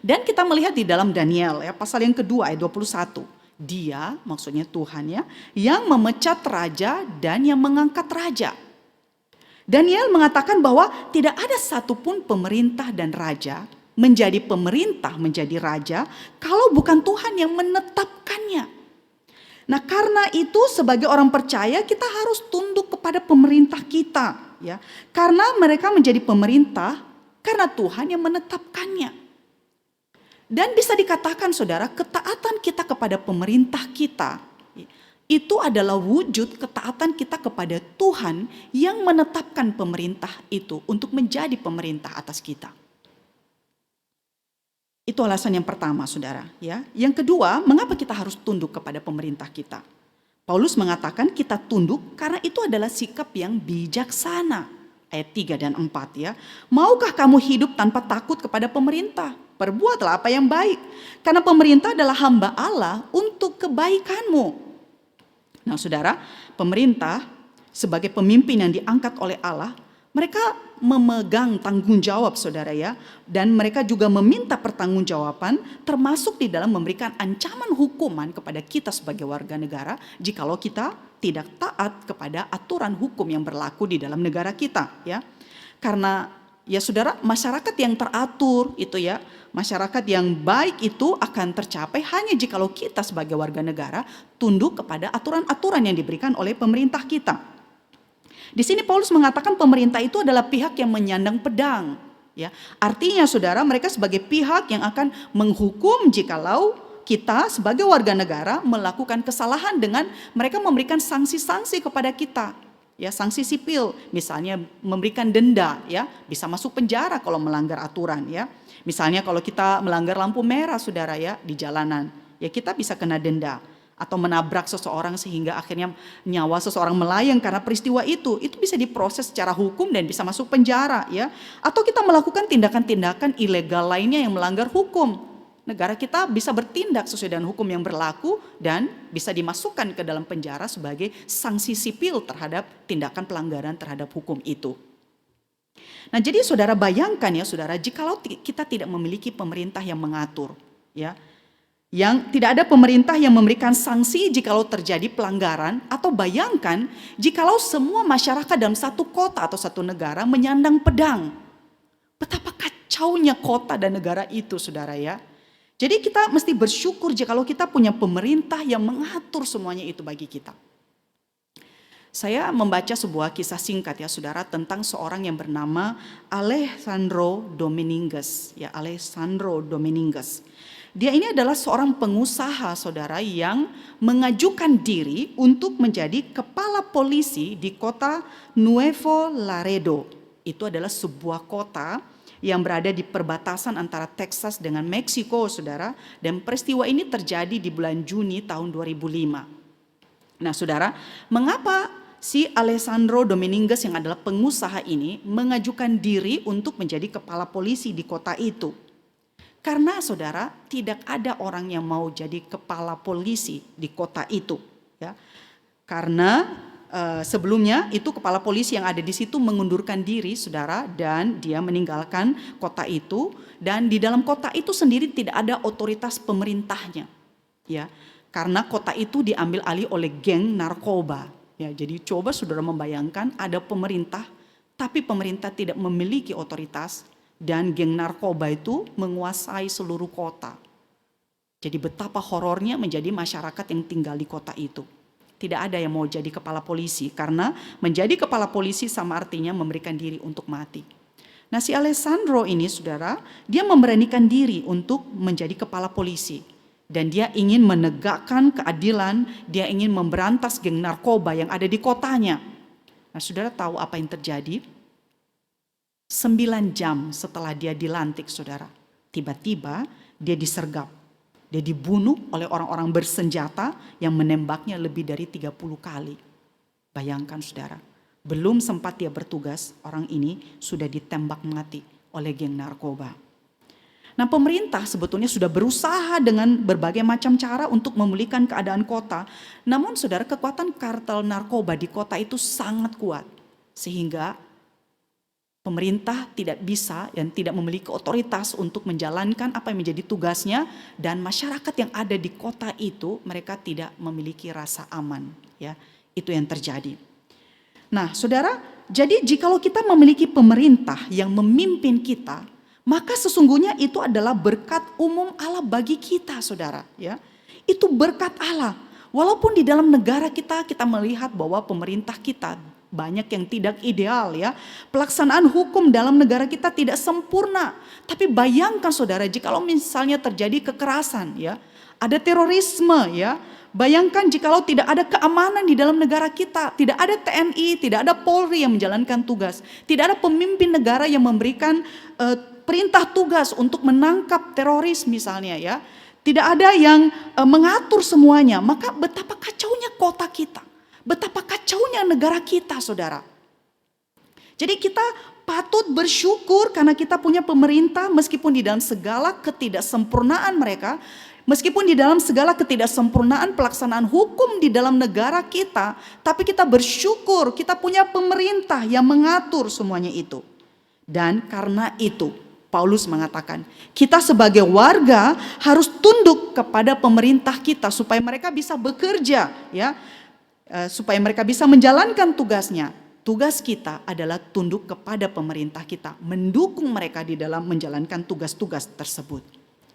Dan kita melihat di dalam Daniel ya pasal yang kedua ayat 21. Dia maksudnya Tuhan ya yang memecat raja dan yang mengangkat raja. Daniel mengatakan bahwa tidak ada satupun pemerintah dan raja menjadi pemerintah menjadi raja kalau bukan Tuhan yang menetapkannya. Nah, karena itu sebagai orang percaya kita harus tunduk kepada pemerintah kita ya. Karena mereka menjadi pemerintah karena Tuhan yang menetapkannya. Dan bisa dikatakan saudara, ketaatan kita kepada pemerintah kita itu adalah wujud ketaatan kita kepada Tuhan yang menetapkan pemerintah itu untuk menjadi pemerintah atas kita. Itu alasan yang pertama saudara ya. Yang kedua, mengapa kita harus tunduk kepada pemerintah kita? Paulus mengatakan kita tunduk karena itu adalah sikap yang bijaksana. Ayat 3 dan 4 ya. Maukah kamu hidup tanpa takut kepada pemerintah? Perbuatlah apa yang baik. Karena pemerintah adalah hamba Allah untuk kebaikanmu. Nah saudara, pemerintah sebagai pemimpin yang diangkat oleh Allah, mereka memegang tanggung jawab saudara ya. Dan mereka juga meminta pertanggungjawaban termasuk di dalam memberikan ancaman hukuman kepada kita sebagai warga negara jikalau kita tidak taat kepada aturan hukum yang berlaku di dalam negara kita ya. Karena ya saudara, masyarakat yang teratur itu ya, masyarakat yang baik itu akan tercapai hanya jikalau kita sebagai warga negara tunduk kepada aturan-aturan yang diberikan oleh pemerintah kita. Di sini Paulus mengatakan pemerintah itu adalah pihak yang menyandang pedang. Ya, artinya saudara, mereka sebagai pihak yang akan menghukum jikalau kita sebagai warga negara melakukan kesalahan dengan mereka memberikan sanksi-sanksi kepada kita. Ya, sanksi sipil, misalnya memberikan denda, ya, bisa masuk penjara kalau melanggar aturan. Ya, misalnya kalau kita melanggar lampu merah, saudara ya, di jalanan. ya kita bisa kena denda. Atau menabrak seseorang sehingga akhirnya nyawa seseorang melayang karena peristiwa itu bisa diproses secara hukum dan bisa masuk penjara ya. Atau kita melakukan tindakan-tindakan ilegal lainnya yang melanggar hukum. Negara kita bisa bertindak sesuai dengan hukum yang berlaku dan bisa dimasukkan ke dalam penjara sebagai sanksi sipil terhadap tindakan pelanggaran terhadap hukum itu. Nah, jadi saudara bayangkan ya saudara, jikalau kita tidak memiliki pemerintah yang mengatur ya, yang tidak ada pemerintah yang memberikan sanksi jikalau terjadi pelanggaran, atau bayangkan jikalau semua masyarakat dalam satu kota atau satu negara menyandang pedang. Betapa kacaunya kota dan negara itu saudara ya. Jadi kita mesti bersyukur jikalau kita punya pemerintah yang mengatur semuanya itu bagi kita. Saya membaca sebuah kisah singkat ya saudara tentang seorang yang bernama Alejandro Dominguez. Ya, Alejandro Dominguez. Dia ini adalah seorang pengusaha saudara yang mengajukan diri untuk menjadi kepala polisi di kota Nuevo Laredo. Itu adalah sebuah kota yang berada di perbatasan antara Texas dengan Meksiko saudara. Dan peristiwa ini terjadi di bulan Juni tahun 2005. Nah saudara, mengapa si Alejandro Dominguez yang adalah pengusaha ini mengajukan diri untuk menjadi kepala polisi di kota itu? Karena saudara, tidak ada orang yang mau jadi kepala polisi di kota itu ya. Karena sebelumnya itu kepala polisi yang ada di situ mengundurkan diri saudara, dan dia meninggalkan kota itu, dan di dalam kota itu sendiri tidak ada otoritas pemerintahnya ya. Karena kota itu diambil alih oleh geng narkoba ya. Jadi coba saudara membayangkan ada pemerintah tapi pemerintah tidak memiliki otoritas, dan geng narkoba itu menguasai seluruh kota. Jadi betapa horornya menjadi masyarakat yang tinggal di kota itu. Tidak ada yang mau jadi kepala polisi, karena menjadi kepala polisi sama artinya memberikan diri untuk mati. Nah si Alejandro ini saudara, dia memberanikan diri untuk menjadi kepala polisi. Dan dia ingin menegakkan keadilan, dia ingin memberantas geng narkoba yang ada di kotanya. Nah saudara tahu apa yang terjadi? 9 jam setelah dia dilantik saudara, tiba-tiba dia disergap. Dia dibunuh oleh orang-orang bersenjata yang menembaknya lebih dari 30 kali. Bayangkan saudara, belum sempat dia bertugas, orang ini sudah ditembak mati oleh geng narkoba. Nah pemerintah sebetulnya sudah berusaha dengan berbagai macam cara untuk memulihkan keadaan kota. Namun saudara, kekuatan kartel narkoba di kota itu sangat kuat. Sehingga pemerintah tidak bisa dan tidak memiliki otoritas untuk menjalankan apa yang menjadi tugasnya, dan masyarakat yang ada di kota itu mereka tidak memiliki rasa aman ya. Itu yang terjadi. Nah saudara, jadi jikalau kita memiliki pemerintah yang memimpin kita, maka sesungguhnya itu adalah berkat umum Allah bagi kita saudara ya. Itu berkat Allah. Walaupun di dalam negara kita melihat bahwa pemerintah kita banyak yang tidak ideal ya. Pelaksanaan hukum dalam negara kita tidak sempurna. Tapi bayangkan saudara, jikalau misalnya terjadi kekerasan ya, ada terorisme ya. Bayangkan jikalau tidak ada keamanan di dalam negara kita, tidak ada TNI, tidak ada Polri yang menjalankan tugas, tidak ada pemimpin negara yang memberikan perintah tugas untuk menangkap teroris misalnya ya. Tidak ada yang mengatur semuanya, maka betapa kacaunya kota kita. Betapa kacaunya negara kita saudara. Jadi kita patut bersyukur karena kita punya pemerintah, meskipun di dalam segala ketidaksempurnaan mereka, meskipun di dalam segala ketidaksempurnaan pelaksanaan hukum di dalam negara kita, tapi kita bersyukur kita punya pemerintah yang mengatur semuanya itu. Dan karena itu Paulus mengatakan, kita sebagai warga harus tunduk kepada pemerintah kita supaya mereka bisa bekerja ya. Supaya mereka bisa menjalankan tugasnya. Tugas kita adalah tunduk kepada pemerintah kita, mendukung mereka di dalam menjalankan tugas-tugas tersebut.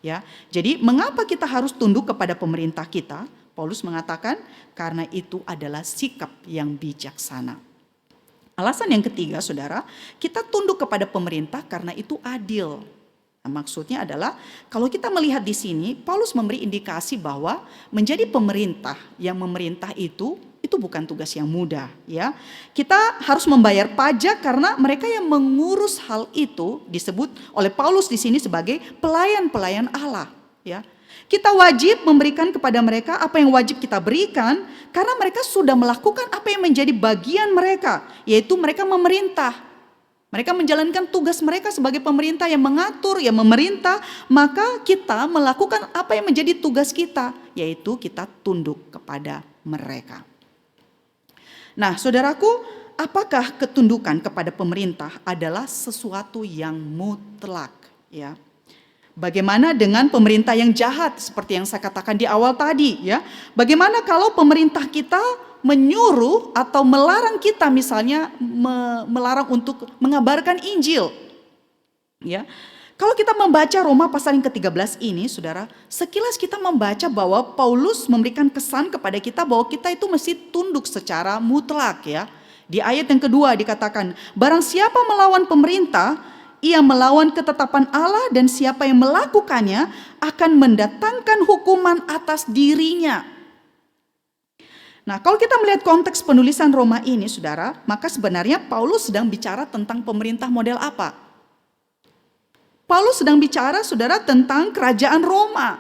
Ya, jadi mengapa kita harus tunduk kepada pemerintah kita? Paulus mengatakan karena itu adalah sikap yang bijaksana. Alasan yang ketiga, saudara, kita tunduk kepada pemerintah karena itu adil. Nah, maksudnya adalah kalau kita melihat di sini, Paulus memberi indikasi bahwa menjadi pemerintah yang memerintah itu bukan tugas yang mudah ya. Kita harus membayar pajak karena mereka yang mengurus hal itu disebut oleh Paulus di sini sebagai pelayan-pelayan Allah ya. Kita wajib memberikan kepada mereka apa yang wajib kita berikan karena mereka sudah melakukan apa yang menjadi bagian mereka, yaitu mereka memerintah. Mereka menjalankan tugas mereka sebagai pemerintah yang mengatur, yang memerintah, maka kita melakukan apa yang menjadi tugas kita, yaitu kita tunduk kepada mereka. Nah, saudaraku, apakah ketundukan kepada pemerintah adalah sesuatu yang mutlak, ya? Bagaimana dengan pemerintah yang jahat seperti yang saya katakan di awal tadi, ya? Bagaimana kalau pemerintah kita menyuruh atau melarang kita misalnya melarang untuk mengabarkan Injil, ya? Kalau kita membaca Roma pasal yang ke-13 ini, saudara, sekilas kita membaca bahwa Paulus memberikan kesan kepada kita bahwa kita itu mesti tunduk secara mutlak, ya. Di ayat yang kedua dikatakan, barang siapa melawan pemerintah, ia melawan ketetapan Allah, dan siapa yang melakukannya akan mendatangkan hukuman atas dirinya. Nah, kalau kita melihat konteks penulisan Roma ini, saudara, maka sebenarnya Paulus sedang bicara tentang pemerintah model apa? Paulus sedang bicara, saudara, tentang kerajaan Roma.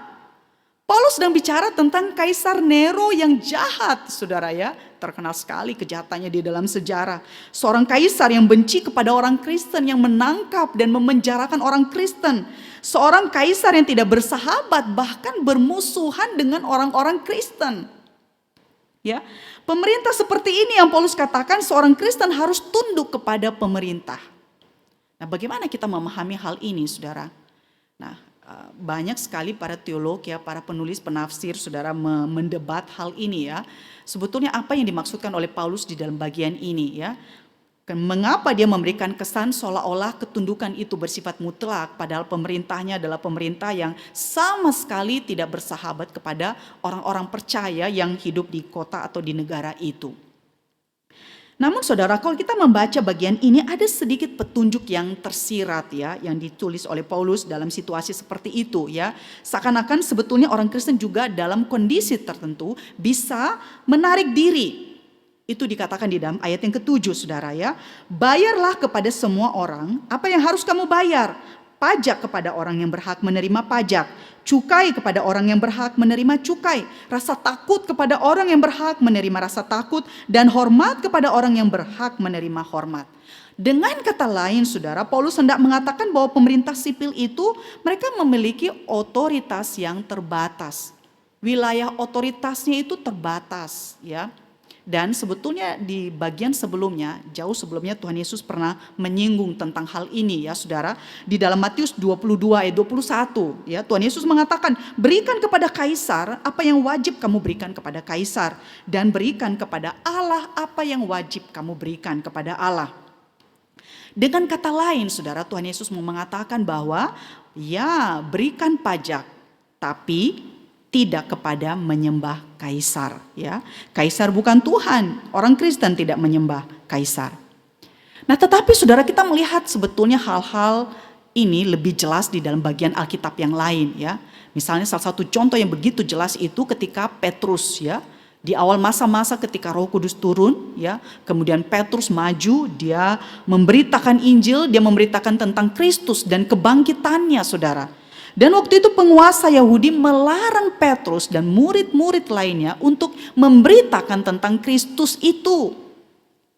Paulus sedang bicara tentang Kaisar Nero yang jahat, saudara, ya. Terkenal sekali kejahatannya di dalam sejarah. Seorang kaisar yang benci kepada orang Kristen, yang menangkap dan memenjarakan orang Kristen. Seorang kaisar yang tidak bersahabat, bahkan bermusuhan dengan orang-orang Kristen. Ya, pemerintah seperti ini yang Paulus katakan seorang Kristen harus tunduk kepada pemerintah. Nah, bagaimana kita memahami hal ini, saudara? Nah, banyak sekali para teolog, ya, para penulis penafsir, saudara, mendebat hal ini, ya. Sebetulnya apa yang dimaksudkan oleh Paulus di dalam bagian ini, ya? Mengapa dia memberikan kesan seolah-olah ketundukan itu bersifat mutlak, padahal pemerintahnya adalah pemerintah yang sama sekali tidak bersahabat kepada orang-orang percaya yang hidup di kota atau di negara itu. Namun saudara, kalau kita membaca bagian ini ada sedikit petunjuk yang tersirat, ya, yang ditulis oleh Paulus dalam situasi seperti itu, ya. Seakan-akan sebetulnya orang Kristen juga dalam kondisi tertentu bisa menarik diri. Itu dikatakan di dalam ayat yang ke-7, saudara, ya. Bayarlah kepada semua orang apa yang harus kamu bayar. Pajak kepada orang yang berhak menerima pajak, cukai kepada orang yang berhak menerima cukai, rasa takut kepada orang yang berhak menerima rasa takut, dan hormat kepada orang yang berhak menerima hormat. Dengan kata lain, saudara, Paulus hendak mengatakan bahwa pemerintah sipil itu mereka memiliki otoritas yang terbatas. Wilayah otoritasnya itu terbatas, ya. Dan sebetulnya di bagian sebelumnya, jauh sebelumnya Tuhan Yesus pernah menyinggung tentang hal ini, ya, saudara. Di dalam Matius 22 ayat 21, ya, Tuhan Yesus mengatakan, berikan kepada kaisar apa yang wajib kamu berikan kepada kaisar, dan berikan kepada Allah apa yang wajib kamu berikan kepada Allah. Dengan kata lain, saudara, Tuhan Yesus mau mengatakan bahwa, ya, berikan pajak, tapi tidak kepada menyembah kaisar, ya. Kaisar bukan Tuhan, orang Kristen tidak menyembah kaisar. Nah, tetapi saudara, kita melihat sebetulnya hal-hal ini lebih jelas di dalam bagian Alkitab yang lain, ya. Misalnya salah satu contoh yang begitu jelas itu ketika Petrus, ya, di awal masa-masa ketika Roh Kudus turun, ya, kemudian Petrus maju, dia memberitakan Injil, dia memberitakan tentang Kristus dan kebangkitannya, saudara. Dan waktu itu penguasa Yahudi melarang Petrus dan murid-murid lainnya untuk memberitakan tentang Kristus itu.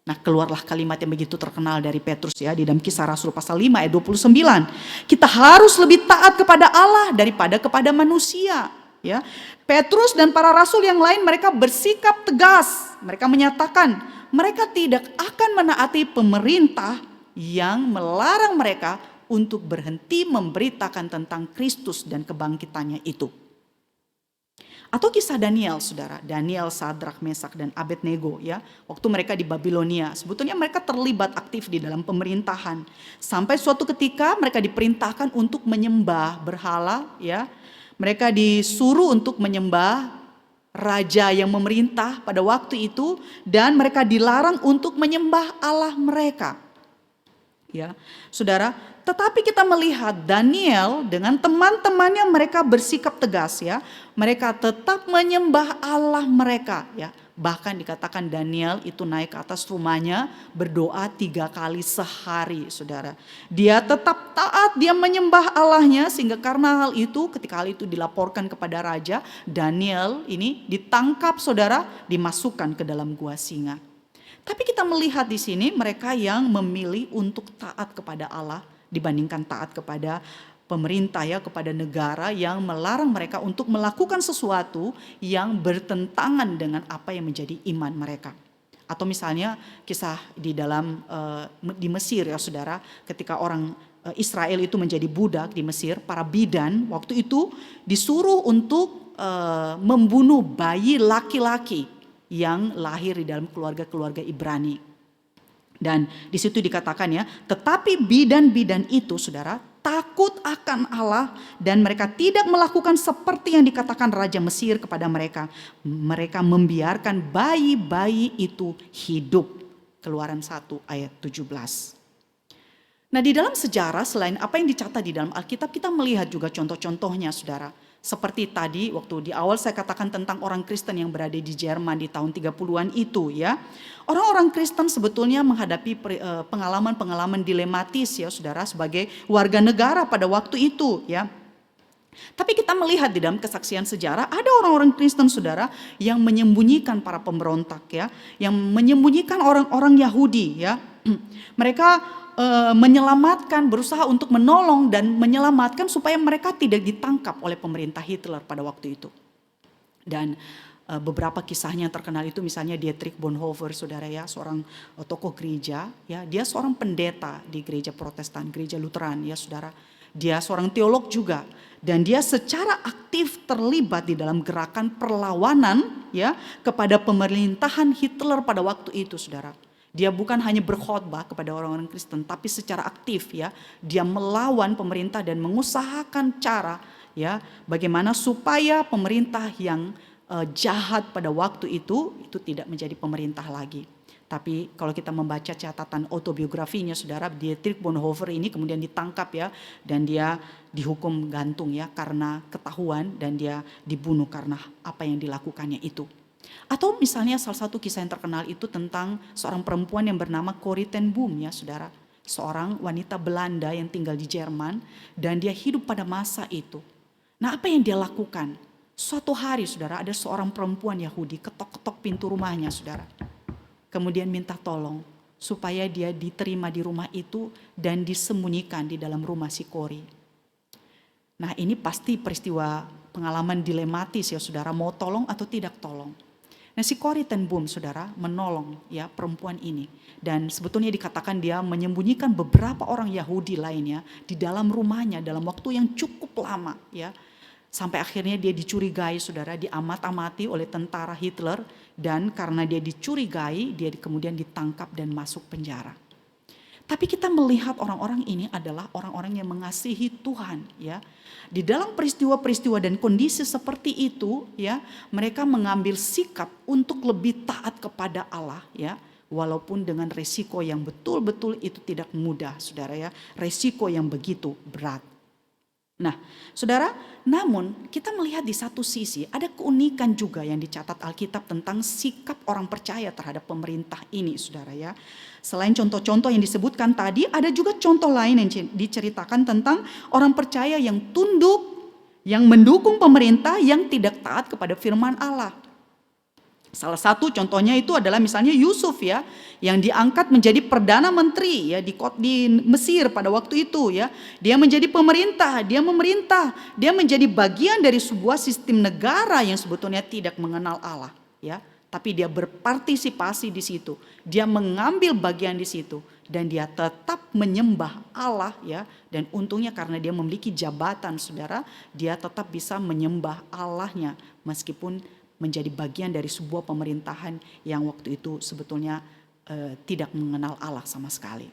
Nah, keluarlah kalimat yang begitu terkenal dari Petrus, ya, di dalam Kisah Rasul pasal 5 ayat 29. Kita harus lebih taat kepada Allah daripada kepada manusia, ya. Petrus dan para rasul yang lain mereka bersikap tegas. Mereka menyatakan mereka tidak akan menaati pemerintah yang melarang mereka untuk berhenti memberitakan tentang Kristus dan kebangkitannya itu. Atau kisah Daniel, saudara, Daniel, Sadrak, Mesak, dan Abednego, ya, waktu mereka di Babilonia, sebetulnya mereka terlibat aktif di dalam pemerintahan. Sampai suatu ketika mereka diperintahkan untuk menyembah berhala, ya. Mereka disuruh untuk menyembah raja yang memerintah pada waktu itu, dan mereka dilarang untuk menyembah Allah mereka. Ya, saudara, tetapi kita melihat Daniel dengan teman-temannya mereka bersikap tegas, ya. Mereka tetap menyembah Allah mereka, ya. Bahkan dikatakan Daniel itu naik ke atas rumahnya berdoa 3 kali sehari, saudara. Dia tetap taat, dia menyembah Allahnya, sehingga karena hal itu ketika hal itu dilaporkan kepada raja, Daniel ini ditangkap, saudara, dimasukkan ke dalam gua singa. Tapi kita melihat di sini mereka yang memilih untuk taat kepada Allah dibandingkan taat kepada pemerintah, ya, kepada negara yang melarang mereka untuk melakukan sesuatu yang bertentangan dengan apa yang menjadi iman mereka. Atau misalnya kisah di dalam di Mesir, ya saudara, ketika orang Israel itu menjadi budak di Mesir, para bidan waktu itu disuruh untuk membunuh bayi laki-laki yang lahir di dalam keluarga-keluarga Ibrani. Dan di situ dikatakan, ya, tetapi bidan-bidan itu, saudara, takut akan Allah dan mereka tidak melakukan seperti yang dikatakan Raja Mesir kepada mereka. Mereka membiarkan bayi-bayi itu hidup. Keluaran 1 ayat 17. Nah, di dalam sejarah selain apa yang dicatat di dalam Alkitab, kita melihat juga contoh-contohnya, saudara. Seperti tadi waktu di awal saya katakan tentang orang Kristen yang berada di Jerman di tahun 30-an itu, ya. Orang-orang Kristen sebetulnya menghadapi pengalaman-pengalaman dilematis, ya saudara, sebagai warga negara pada waktu itu, ya. Tapi kita melihat di dalam kesaksian sejarah ada orang-orang Kristen, saudara, yang menyembunyikan para pemberontak, ya, yang menyembunyikan orang-orang Yahudi, ya. Mereka menyelamatkan, berusaha untuk menolong dan menyelamatkan supaya mereka tidak ditangkap oleh pemerintah Hitler pada waktu itu. Dan beberapa kisahnya terkenal itu misalnya Dietrich Bonhoeffer, saudara, ya, seorang tokoh gereja, ya, dia seorang pendeta di gereja Protestan, gereja Lutheran, ya saudara. Dia seorang teolog juga dan dia secara aktif terlibat di dalam gerakan perlawanan, ya, kepada pemerintahan Hitler pada waktu itu, saudara. Dia bukan hanya berkhotbah kepada orang-orang Kristen, tapi secara aktif, ya, dia melawan pemerintah dan mengusahakan cara, ya, bagaimana supaya pemerintah yang jahat pada waktu itu tidak menjadi pemerintah lagi. Tapi kalau kita membaca catatan autobiografinya, saudara, Dietrich Bonhoeffer ini kemudian ditangkap, ya, dan dia dihukum gantung, ya, karena ketahuan, dan dia dibunuh karena apa yang dilakukannya itu. Atau misalnya salah satu kisah yang terkenal itu tentang seorang perempuan yang bernama Corrie ten Boom, ya saudara. Seorang wanita Belanda yang tinggal di Jerman dan dia hidup pada masa itu. Nah, apa yang dia lakukan? Suatu hari, saudara, ada seorang perempuan Yahudi ketok-ketok pintu rumahnya, saudara. Kemudian minta tolong supaya dia diterima di rumah itu dan disembunyikan di dalam rumah si Corrie. Nah, ini pasti peristiwa pengalaman dilematis, ya saudara, mau tolong atau tidak tolong. Nah, si Corrie ten Boom, saudara, menolong, ya, perempuan ini. Dan sebetulnya dikatakan dia menyembunyikan beberapa orang Yahudi lainnya di dalam rumahnya dalam waktu yang cukup lama, ya. Sampai akhirnya dia dicurigai, saudara, diamat-amati oleh tentara Hitler. Dan karena dia dicurigai, dia kemudian ditangkap dan masuk penjara. Tapi kita melihat orang-orang ini adalah orang-orang yang mengasihi Tuhan, ya. Di dalam peristiwa-peristiwa dan kondisi seperti itu, ya, mereka mengambil sikap untuk lebih taat kepada Allah, ya. Walaupun dengan resiko yang betul-betul itu tidak mudah, saudara, ya. Resiko yang begitu berat. Nah, saudara, namun kita melihat di satu sisi ada keunikan juga yang dicatat Alkitab tentang sikap orang percaya terhadap pemerintah ini, saudara, ya. Selain contoh-contoh yang disebutkan tadi, ada juga contoh lain yang diceritakan tentang orang percaya yang tunduk, yang mendukung pemerintah, yang tidak taat kepada firman Allah. Salah satu contohnya itu adalah misalnya Yusuf, ya, yang diangkat menjadi perdana menteri, ya, di Mesir pada waktu itu, ya. Dia menjadi pemerintah, dia memerintah, dia menjadi bagian dari sebuah sistem negara yang sebetulnya tidak mengenal Allah, ya. Tapi dia berpartisipasi di situ, dia mengambil bagian di situ dan dia tetap menyembah Allah, ya. Dan untungnya karena dia memiliki jabatan, saudara, dia tetap bisa menyembah Allahnya meskipun menjadi bagian dari sebuah pemerintahan yang waktu itu sebetulnya tidak mengenal Allah sama sekali.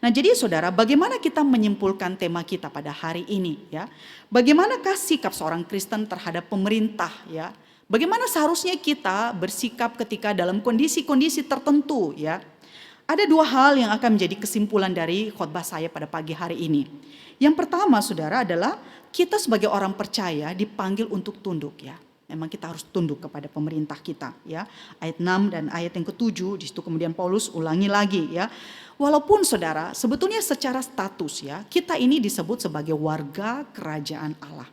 Nah, jadi saudara, bagaimana kita menyimpulkan tema kita pada hari ini, ya? Bagaimanakah sikap seorang Kristen terhadap pemerintah, ya? Bagaimana seharusnya kita bersikap ketika dalam kondisi-kondisi tertentu, ya? Ada dua hal yang akan menjadi kesimpulan dari khotbah saya pada pagi hari ini. Yang pertama, saudara, adalah kita sebagai orang percaya dipanggil untuk tunduk, ya. Memang kita harus tunduk kepada pemerintah kita, ya. Ayat 6 dan ayat yang ke-7 di situ kemudian Paulus ulangi lagi, ya. Walaupun saudara, sebetulnya secara status, ya, kita ini disebut sebagai warga kerajaan Allah.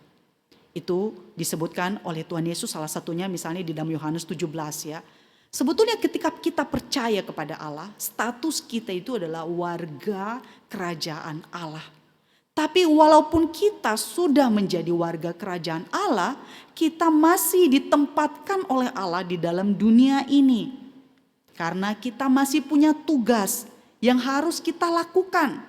Itu disebutkan oleh Tuhan Yesus salah satunya misalnya di dalam Yohanes 17, ya. Sebetulnya ketika kita percaya kepada Allah, status kita itu adalah warga kerajaan Allah. Tapi walaupun kita sudah menjadi warga kerajaan Allah, kita masih ditempatkan oleh Allah di dalam dunia ini. Karena kita masih punya tugas yang harus kita lakukan.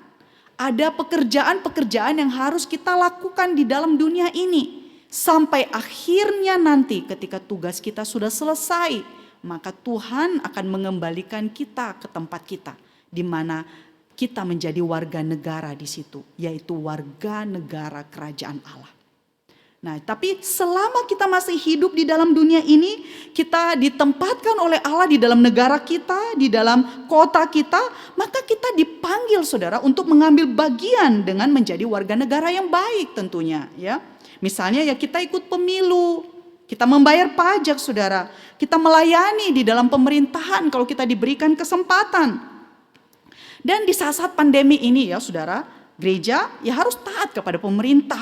Ada pekerjaan-pekerjaan yang harus kita lakukan di dalam dunia ini. Sampai akhirnya nanti ketika tugas kita sudah selesai, maka Tuhan akan mengembalikan kita ke tempat kita. Di mana kita menjadi warga negara di situ, yaitu warga negara kerajaan Allah. Nah, tapi selama kita masih hidup di dalam dunia ini, kita ditempatkan oleh Allah di dalam negara kita, di dalam kota kita, maka kita dipanggil saudara untuk mengambil bagian dengan menjadi warga negara yang baik tentunya, ya. Misalnya ya kita ikut pemilu, kita membayar pajak saudara, kita melayani di dalam pemerintahan kalau kita diberikan kesempatan. Dan di saat-saat pandemi ini ya saudara, gereja ya harus taat kepada pemerintah.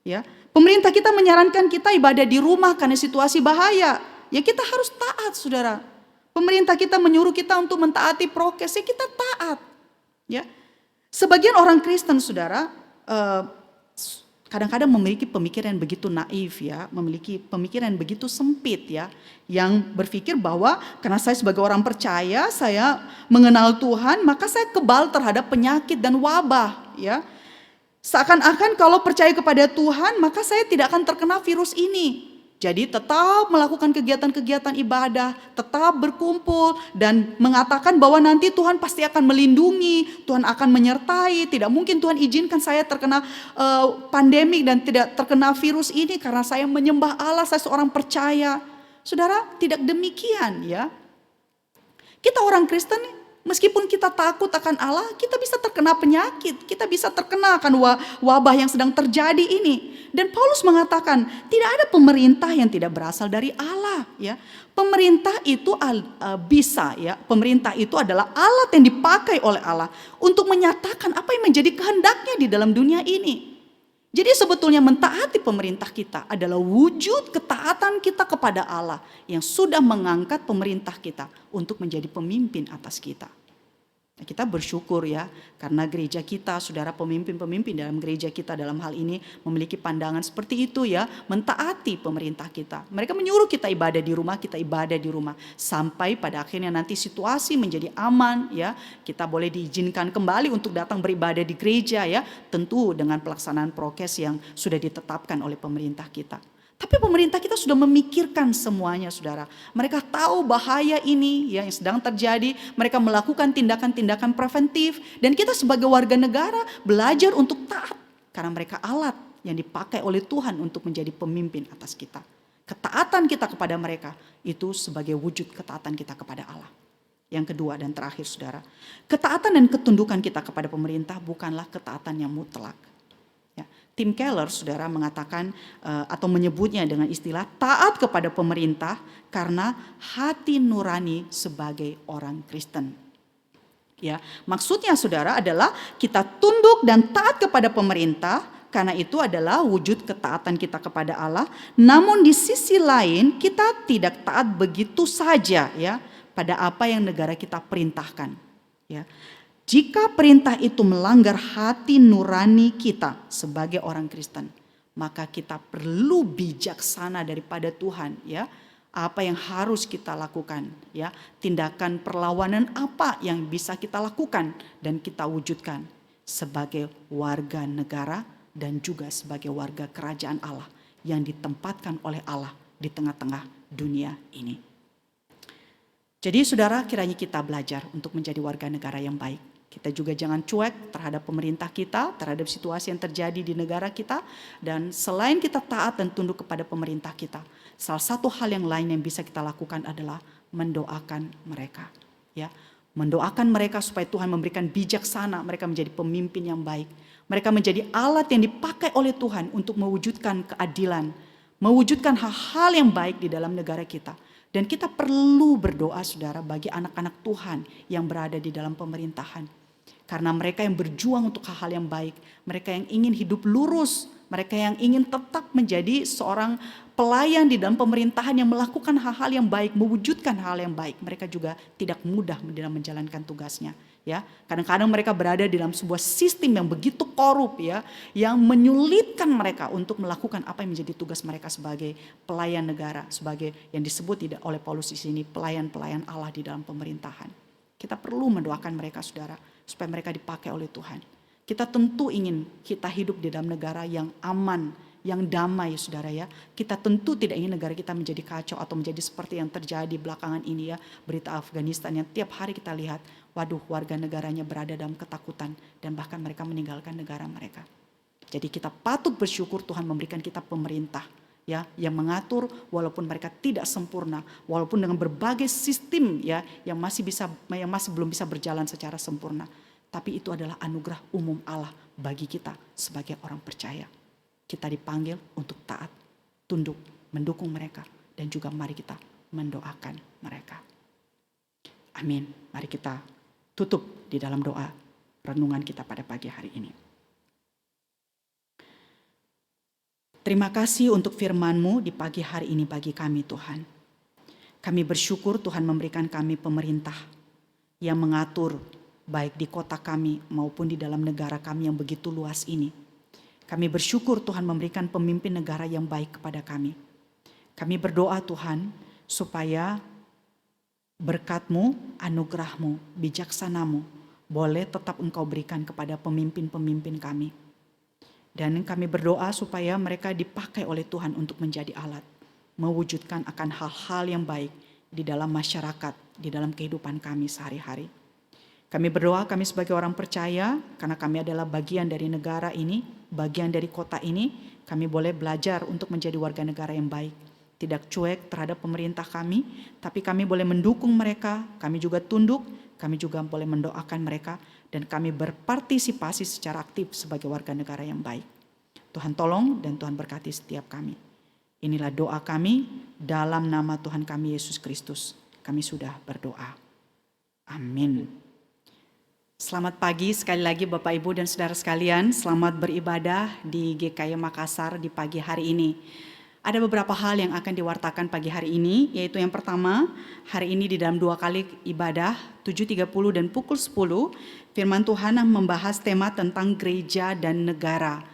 Ya, pemerintah kita menyarankan kita ibadah di rumah karena situasi bahaya. Ya kita harus taat saudara. Pemerintah kita menyuruh kita untuk mentaati prokes, ya kita taat. Ya, sebagian orang Kristen saudara kadang-kadang memiliki pemikiran begitu naif ya, memiliki pemikiran begitu sempit ya, yang berpikir bahwa karena saya sebagai orang percaya, saya mengenal Tuhan, maka saya kebal terhadap penyakit dan wabah ya. Seakan-akan kalau percaya kepada Tuhan, maka saya tidak akan terkena virus ini. Jadi tetap melakukan kegiatan-kegiatan ibadah, tetap berkumpul dan mengatakan bahwa nanti Tuhan pasti akan melindungi, Tuhan akan menyertai. Tidak mungkin Tuhan izinkan saya terkena pandemik dan tidak terkena virus ini karena saya menyembah Allah, saya seorang percaya. Saudara, tidak demikian ya. Kita orang Kristen, meskipun kita takut akan Allah, kita bisa terkena penyakit, kita bisa terkena akan wabah yang sedang terjadi ini. Dan Paulus mengatakan tidak ada pemerintah yang tidak berasal dari Allah ya. Pemerintah itu bisa ya, pemerintah itu adalah alat yang dipakai oleh Allah untuk menyatakan apa yang menjadi kehendaknya di dalam dunia ini. Jadi sebetulnya mentaati pemerintah kita adalah wujud ketaatan kita kepada Allah yang sudah mengangkat pemerintah kita untuk menjadi pemimpin atas kita. Nah, kita bersyukur ya karena gereja kita, saudara pemimpin-pemimpin dalam gereja kita dalam hal ini memiliki pandangan seperti itu ya, mentaati pemerintah kita. Mereka menyuruh kita ibadah di rumah, kita ibadah di rumah sampai pada akhirnya nanti situasi menjadi aman ya, kita boleh diizinkan kembali untuk datang beribadah di gereja ya, tentu dengan pelaksanaan prokes yang sudah ditetapkan oleh pemerintah kita. Tapi pemerintah kita sudah memikirkan semuanya saudara. Mereka tahu bahaya ini ya, yang sedang terjadi. Mereka melakukan tindakan-tindakan preventif. Dan kita sebagai warga negara belajar untuk taat. Karena mereka alat yang dipakai oleh Tuhan untuk menjadi pemimpin atas kita. Ketaatan kita kepada mereka itu sebagai wujud ketaatan kita kepada Allah. Yang kedua dan terakhir saudara. Ketaatan dan ketundukan kita kepada pemerintah bukanlah ketaatan yang mutlak. Tim Keller, saudara, mengatakan atau menyebutnya dengan istilah taat kepada pemerintah karena hati nurani sebagai orang Kristen. Ya, maksudnya saudara adalah kita tunduk dan taat kepada pemerintah karena itu adalah wujud ketaatan kita kepada Allah. Namun di sisi lain kita tidak taat begitu saja ya pada apa yang negara kita perintahkan. Ya. Jika perintah itu melanggar hati nurani kita sebagai orang Kristen, maka kita perlu bijaksana daripada Tuhan ya. Apa yang harus kita lakukan ya, tindakan perlawanan apa yang bisa kita lakukan dan kita wujudkan sebagai warga negara dan juga sebagai warga kerajaan Allah yang ditempatkan oleh Allah di tengah-tengah dunia ini. Jadi saudara, kiranya kita belajar untuk menjadi warga negara yang baik. Kita juga jangan cuek terhadap pemerintah kita, terhadap situasi yang terjadi di negara kita. Dan selain kita taat dan tunduk kepada pemerintah kita, salah satu hal yang lain yang bisa kita lakukan adalah mendoakan mereka. Ya, mendoakan mereka supaya Tuhan memberikan bijaksana, mereka menjadi pemimpin yang baik. Mereka menjadi alat yang dipakai oleh Tuhan untuk mewujudkan keadilan, mewujudkan hal-hal yang baik di dalam negara kita. Dan kita perlu berdoa saudara bagi anak-anak Tuhan yang berada di dalam pemerintahan. Karena mereka yang berjuang untuk hal-hal yang baik, mereka yang ingin hidup lurus, mereka yang ingin tetap menjadi seorang pelayan di dalam pemerintahan yang melakukan hal-hal yang baik, mewujudkan hal yang baik. Mereka juga tidak mudah dalam menjalankan tugasnya. Ya, kadang-kadang mereka berada di dalam sebuah sistem yang begitu korup ya, yang menyulitkan mereka untuk melakukan apa yang menjadi tugas mereka sebagai pelayan negara, sebagai yang disebut tidak oleh Paulus di sini pelayan-pelayan Allah di dalam pemerintahan. Kita perlu mendoakan mereka saudara, supaya mereka dipakai oleh Tuhan. Kita tentu ingin kita hidup di dalam negara yang aman, yang damai saudara ya. Kita tentu tidak ingin negara kita menjadi kacau atau menjadi seperti yang terjadi belakangan ini ya. Berita Afghanistan yang tiap hari kita lihat, waduh warga negaranya berada dalam ketakutan dan bahkan mereka meninggalkan negara mereka. Jadi kita patut bersyukur Tuhan memberikan kita pemerintah ya yang mengatur walaupun mereka tidak sempurna, walaupun dengan berbagai sistem ya yang masih belum bisa berjalan secara sempurna. Tapi itu adalah anugerah umum Allah bagi kita sebagai orang percaya. Kita dipanggil untuk taat, tunduk, mendukung mereka, dan juga mari kita mendoakan mereka. Amin. Mari kita tutup di dalam doa renungan kita pada pagi hari ini. Terima kasih untuk firman-Mu di pagi hari ini bagi kami Tuhan. Kami bersyukur Tuhan memberikan kami pemerintah yang mengatur baik di kota kami maupun di dalam negara kami yang begitu luas ini. Kami bersyukur Tuhan memberikan pemimpin negara yang baik kepada kami. Kami berdoa Tuhan supaya berkat-Mu, anugerah-Mu, bijaksana-Mu boleh tetap Engkau berikan kepada pemimpin-pemimpin kami. Dan kami berdoa supaya mereka dipakai oleh Tuhan untuk menjadi alat, mewujudkan akan hal-hal yang baik di dalam masyarakat, di dalam kehidupan kami sehari-hari. Kami berdoa kami sebagai orang percaya, karena kami adalah bagian dari negara ini, bagian dari kota ini, kami boleh belajar untuk menjadi warga negara yang baik. Tidak cuek terhadap pemerintah kami, tapi kami boleh mendukung mereka, kami juga tunduk, kami juga boleh mendoakan mereka, dan kami berpartisipasi secara aktif sebagai warga negara yang baik. Tuhan tolong dan Tuhan berkati setiap kami. Inilah doa kami dalam nama Tuhan kami Yesus Kristus. Kami sudah berdoa. Amin. Selamat pagi sekali lagi Bapak Ibu dan Saudara sekalian. Selamat beribadah di GKI Makassar di pagi hari ini. Ada beberapa hal yang akan diwartakan pagi hari ini, yaitu yang pertama, hari ini di dalam 2 kali ibadah, 7.30 dan pukul 10, firman Tuhan membahas tema tentang gereja dan negara.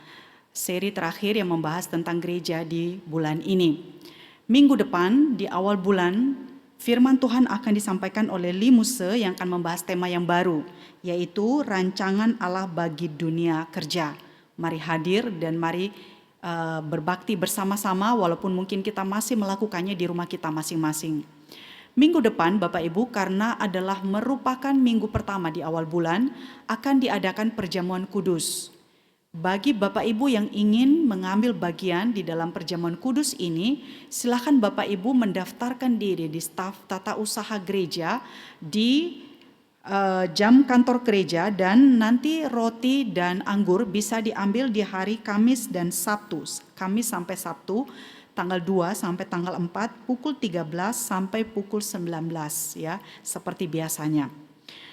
Seri terakhir yang membahas tentang gereja di bulan ini. Minggu depan, di awal bulan, firman Tuhan akan disampaikan oleh Lee Muse yang akan membahas tema yang baru, yaitu rancangan Allah bagi dunia kerja. Mari hadir dan mari berbakti bersama-sama walaupun mungkin kita masih melakukannya di rumah kita masing-masing. Minggu depan Bapak Ibu, karena adalah merupakan minggu pertama di awal bulan, akan diadakan perjamuan kudus. Bagi Bapak Ibu yang ingin mengambil bagian di dalam perjamuan kudus ini, silakan Bapak Ibu mendaftarkan diri di staf tata usaha gereja di jam kantor gereja, dan nanti roti dan anggur bisa diambil di hari Kamis dan Sabtu. Kamis sampai Sabtu tanggal 2 sampai tanggal 4 pukul 13 sampai pukul 19 ya, seperti biasanya.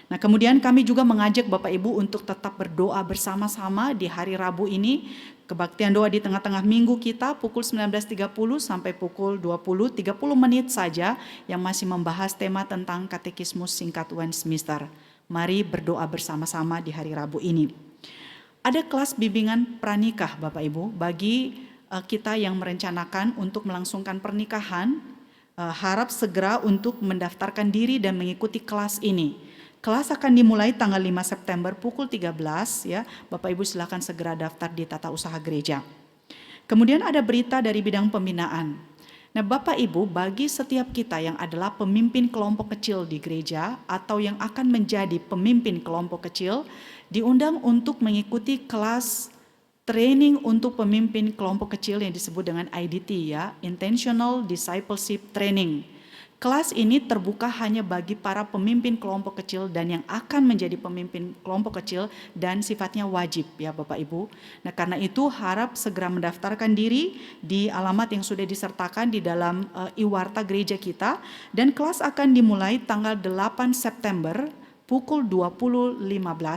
Nah, kemudian kami juga mengajak Bapak Ibu untuk tetap berdoa bersama-sama di hari Rabu ini. Kebaktian doa di tengah-tengah minggu kita pukul 19.30 sampai pukul 20, 30 menit saja yang masih membahas tema tentang katekismus singkat Westminster. Mari berdoa bersama-sama di hari Rabu ini. Ada kelas bimbingan pranikah Bapak Ibu bagi kita yang merencanakan untuk melangsungkan pernikahan, harap segera untuk mendaftarkan diri dan mengikuti kelas ini. Kelas akan dimulai tanggal 5 September pukul 13 ya. Bapak Ibu silakan segera daftar di tata usaha gereja. Kemudian ada berita dari bidang pembinaan. Nah, Bapak Ibu, bagi setiap kita yang adalah pemimpin kelompok kecil di gereja atau yang akan menjadi pemimpin kelompok kecil, diundang untuk mengikuti kelas training untuk pemimpin kelompok kecil yang disebut dengan IDT ya, Intentional Discipleship Training. Kelas ini terbuka hanya bagi para pemimpin kelompok kecil dan yang akan menjadi pemimpin kelompok kecil dan sifatnya wajib ya Bapak Ibu. Nah karena itu harap segera mendaftarkan diri di alamat yang sudah disertakan di dalam iwarta gereja kita, dan kelas akan dimulai tanggal 8 September pukul 20.15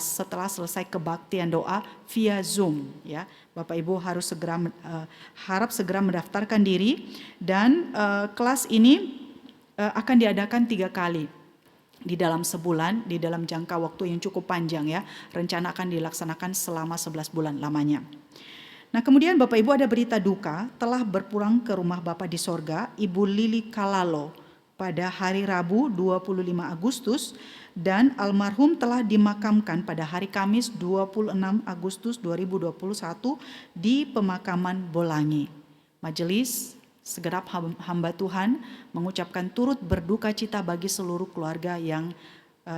setelah selesai kebaktian doa via Zoom ya. Bapak Ibu harus harap segera mendaftarkan diri, dan kelas ini akan diadakan 3 kali di dalam sebulan, di dalam jangka waktu yang cukup panjang ya. Rencana akan dilaksanakan selama 11 bulan lamanya. Nah kemudian Bapak Ibu ada berita duka, telah berpulang ke rumah Bapa di sorga Ibu Lili Kalalo pada hari Rabu 25 Agustus, dan almarhum telah dimakamkan pada hari Kamis 26 Agustus 2021 di pemakaman Bolangi. Majelis segenap hamba Tuhan mengucapkan turut berduka cita bagi seluruh keluarga yang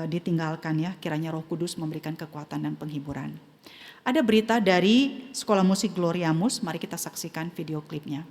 ditinggalkan ya. Kiranya Roh Kudus memberikan kekuatan dan penghiburan. Ada berita dari Sekolah Musik Gloriamus, mari kita saksikan video klipnya.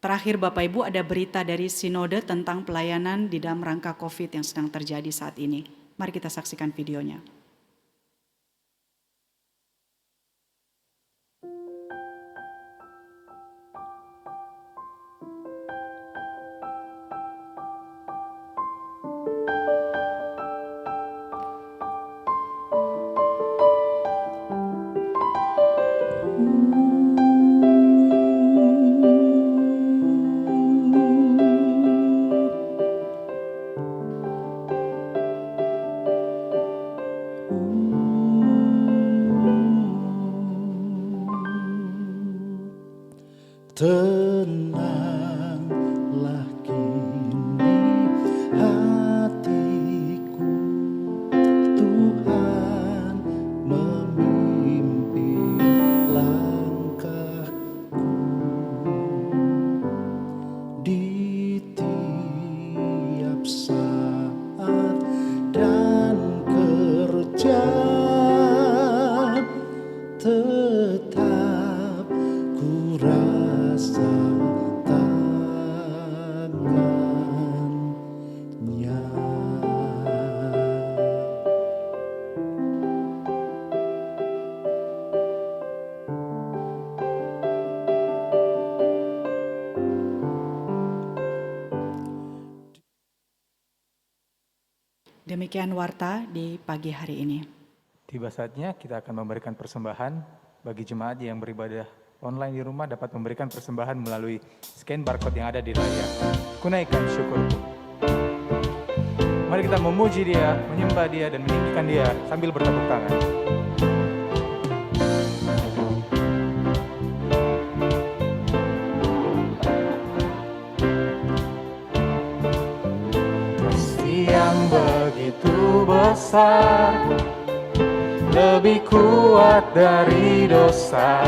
Terakhir Bapak Ibu ada berita dari Sinode tentang pelayanan di dalam rangka COVID yang sedang terjadi saat ini. Mari kita saksikan videonya. Tenanglah kini hatiku, Tuhan memimpin langkahku di tiap saat dan kerja, tetap ku rasa Demikian warta di pagi hari ini. Tiba saatnya kita akan memberikan persembahan bagi jemaat yang beribadah online di rumah dapat memberikan persembahan melalui scan barcode yang ada di layar. Kunaikan syukurku. Mari kita memuji Dia, menyembah Dia, dan meninggikan Dia sambil bertepuk tangan. Kasih yang begitu besar, lebih kuat dari dosa.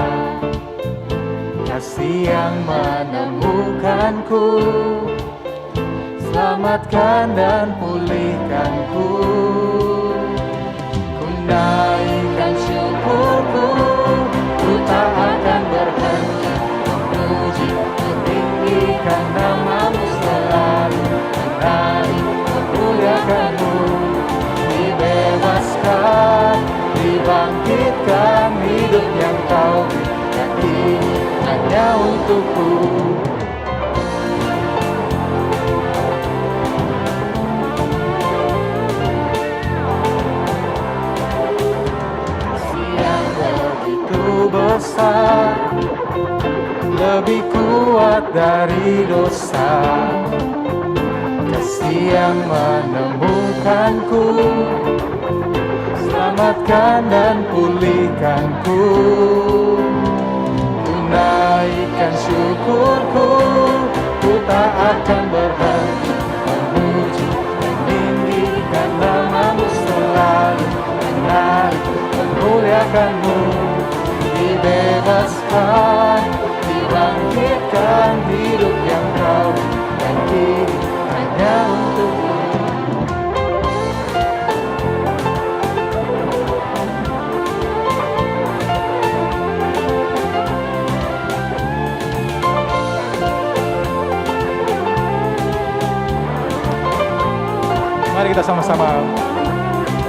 Kasih yang menemukanku, selamatkan dan pulihkanku. Ku naikkan syukurku, ku tak akan berhenti memuji, meninggikan nama-Mu selalu. Menaik, memuliakan-Mu, dibebaskan, dibangkitkan, hidup yang Kau berikan ini hanya untukku. Yang begitu besar, lebih kuat dari dosa. Kasih yang menemukanku, selamatkan dan pulihkanku. Ku naikkan syukurku, ku tak akan berhenti memuji, meninggikan nama-Mu selalu. Menaik, memuliakan-Mu, dibebaskan, dibangkitkan, hidup yang Kau berikan kini hanya untukmu. Mari kita sama-sama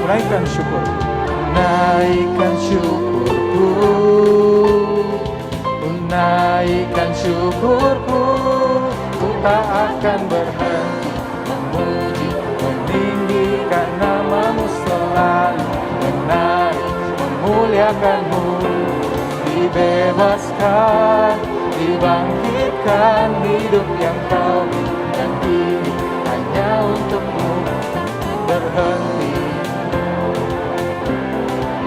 menaikkan syukur. Naikkan syukurku, naikkan syukurku, ku tak akan berhenti memuji, meninggikan nama-Mu selalu. Menaik, memuliakan-Mu, dibebaskan, dibangkitkan, hidup yang Kau berikan kini hanya untuk-Mu. Berhenti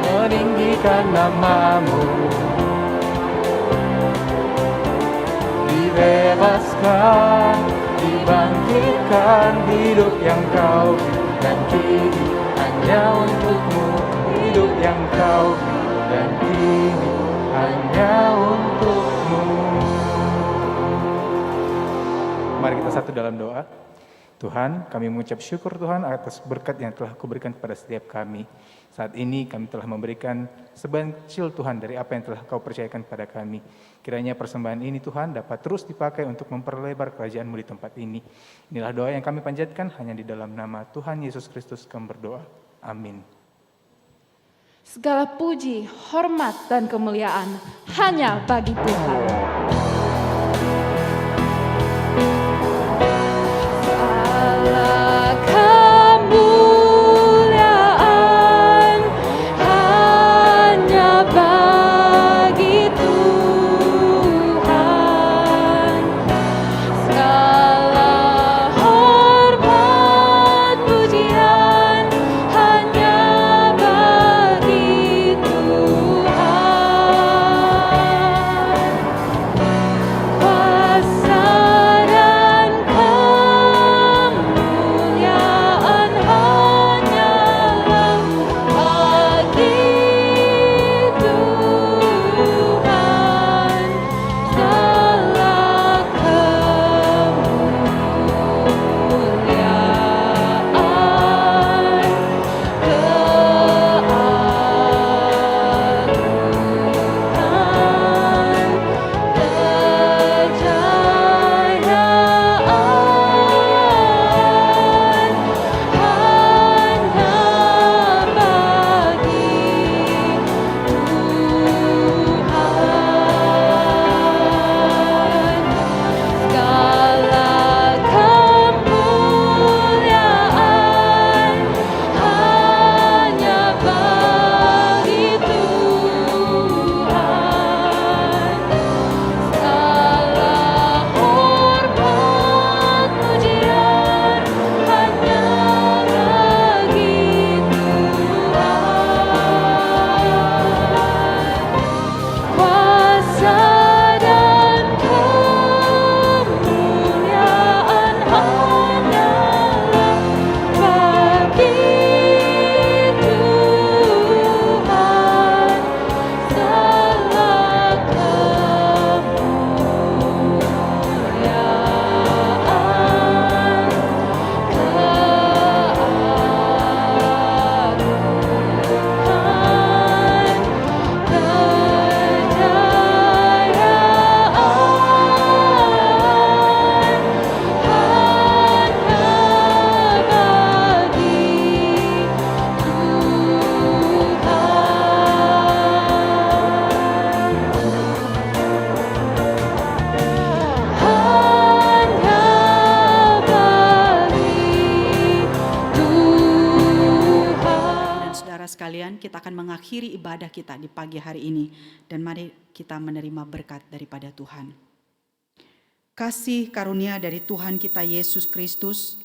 meninggikan nama-Mu, dibebaskan, dibangkitkan, hidup yang Kau berikan kini hanya untuk-Mu. Hidup yang Kau berikan kini hanya untuk-Mu. Mari kita satu dalam doa. Tuhan, kami mengucap syukur Tuhan atas berkat yang telah Kau berikan kepada setiap kami. Saat ini kami telah memberikan sebancil Tuhan dari apa yang telah Kau percayakan kepada kami. Kiranya persembahan ini Tuhan dapat terus dipakai untuk memperlebar kerajaan-Mu di tempat ini. Inilah doa yang kami panjatkan hanya di dalam nama Tuhan Yesus Kristus kami berdoa. Amin. Segala puji, hormat, dan kemuliaan hanya bagi Tuhan. Segala kemuliaan hanya bagi Tuhan. Segala hormat pujian hanya bagi Tuhan. mengakhiri ibadah kita di pagi hari ini. Dan mari kita menerima berkat daripada Tuhan. Kasih karunia dari Tuhan kita Yesus Kristus,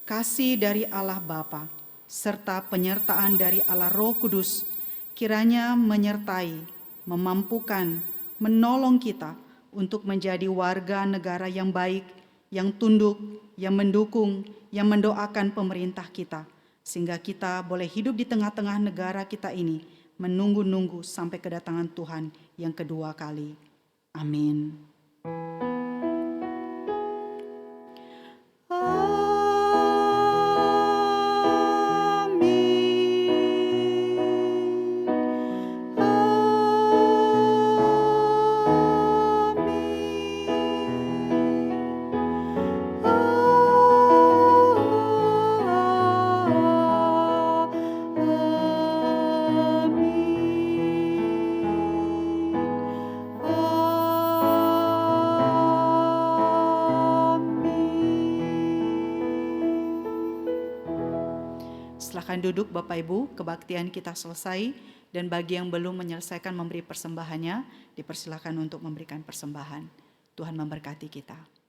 kasih dari Allah Bapa, serta penyertaan dari Allah Roh Kudus, kiranya menyertai, memampukan, menolong kita untuk menjadi warga negara yang baik, yang tunduk, yang mendukung, yang mendoakan pemerintah kita, sehingga kita boleh hidup di tengah-tengah negara kita ini, menunggu-nunggu sampai kedatangan Tuhan yang kedua kali. Amin. Silakan duduk Bapak Ibu, kebaktian kita selesai, dan bagi yang belum menyelesaikan memberi persembahannya, dipersilakan untuk memberikan persembahan. Tuhan memberkati kita.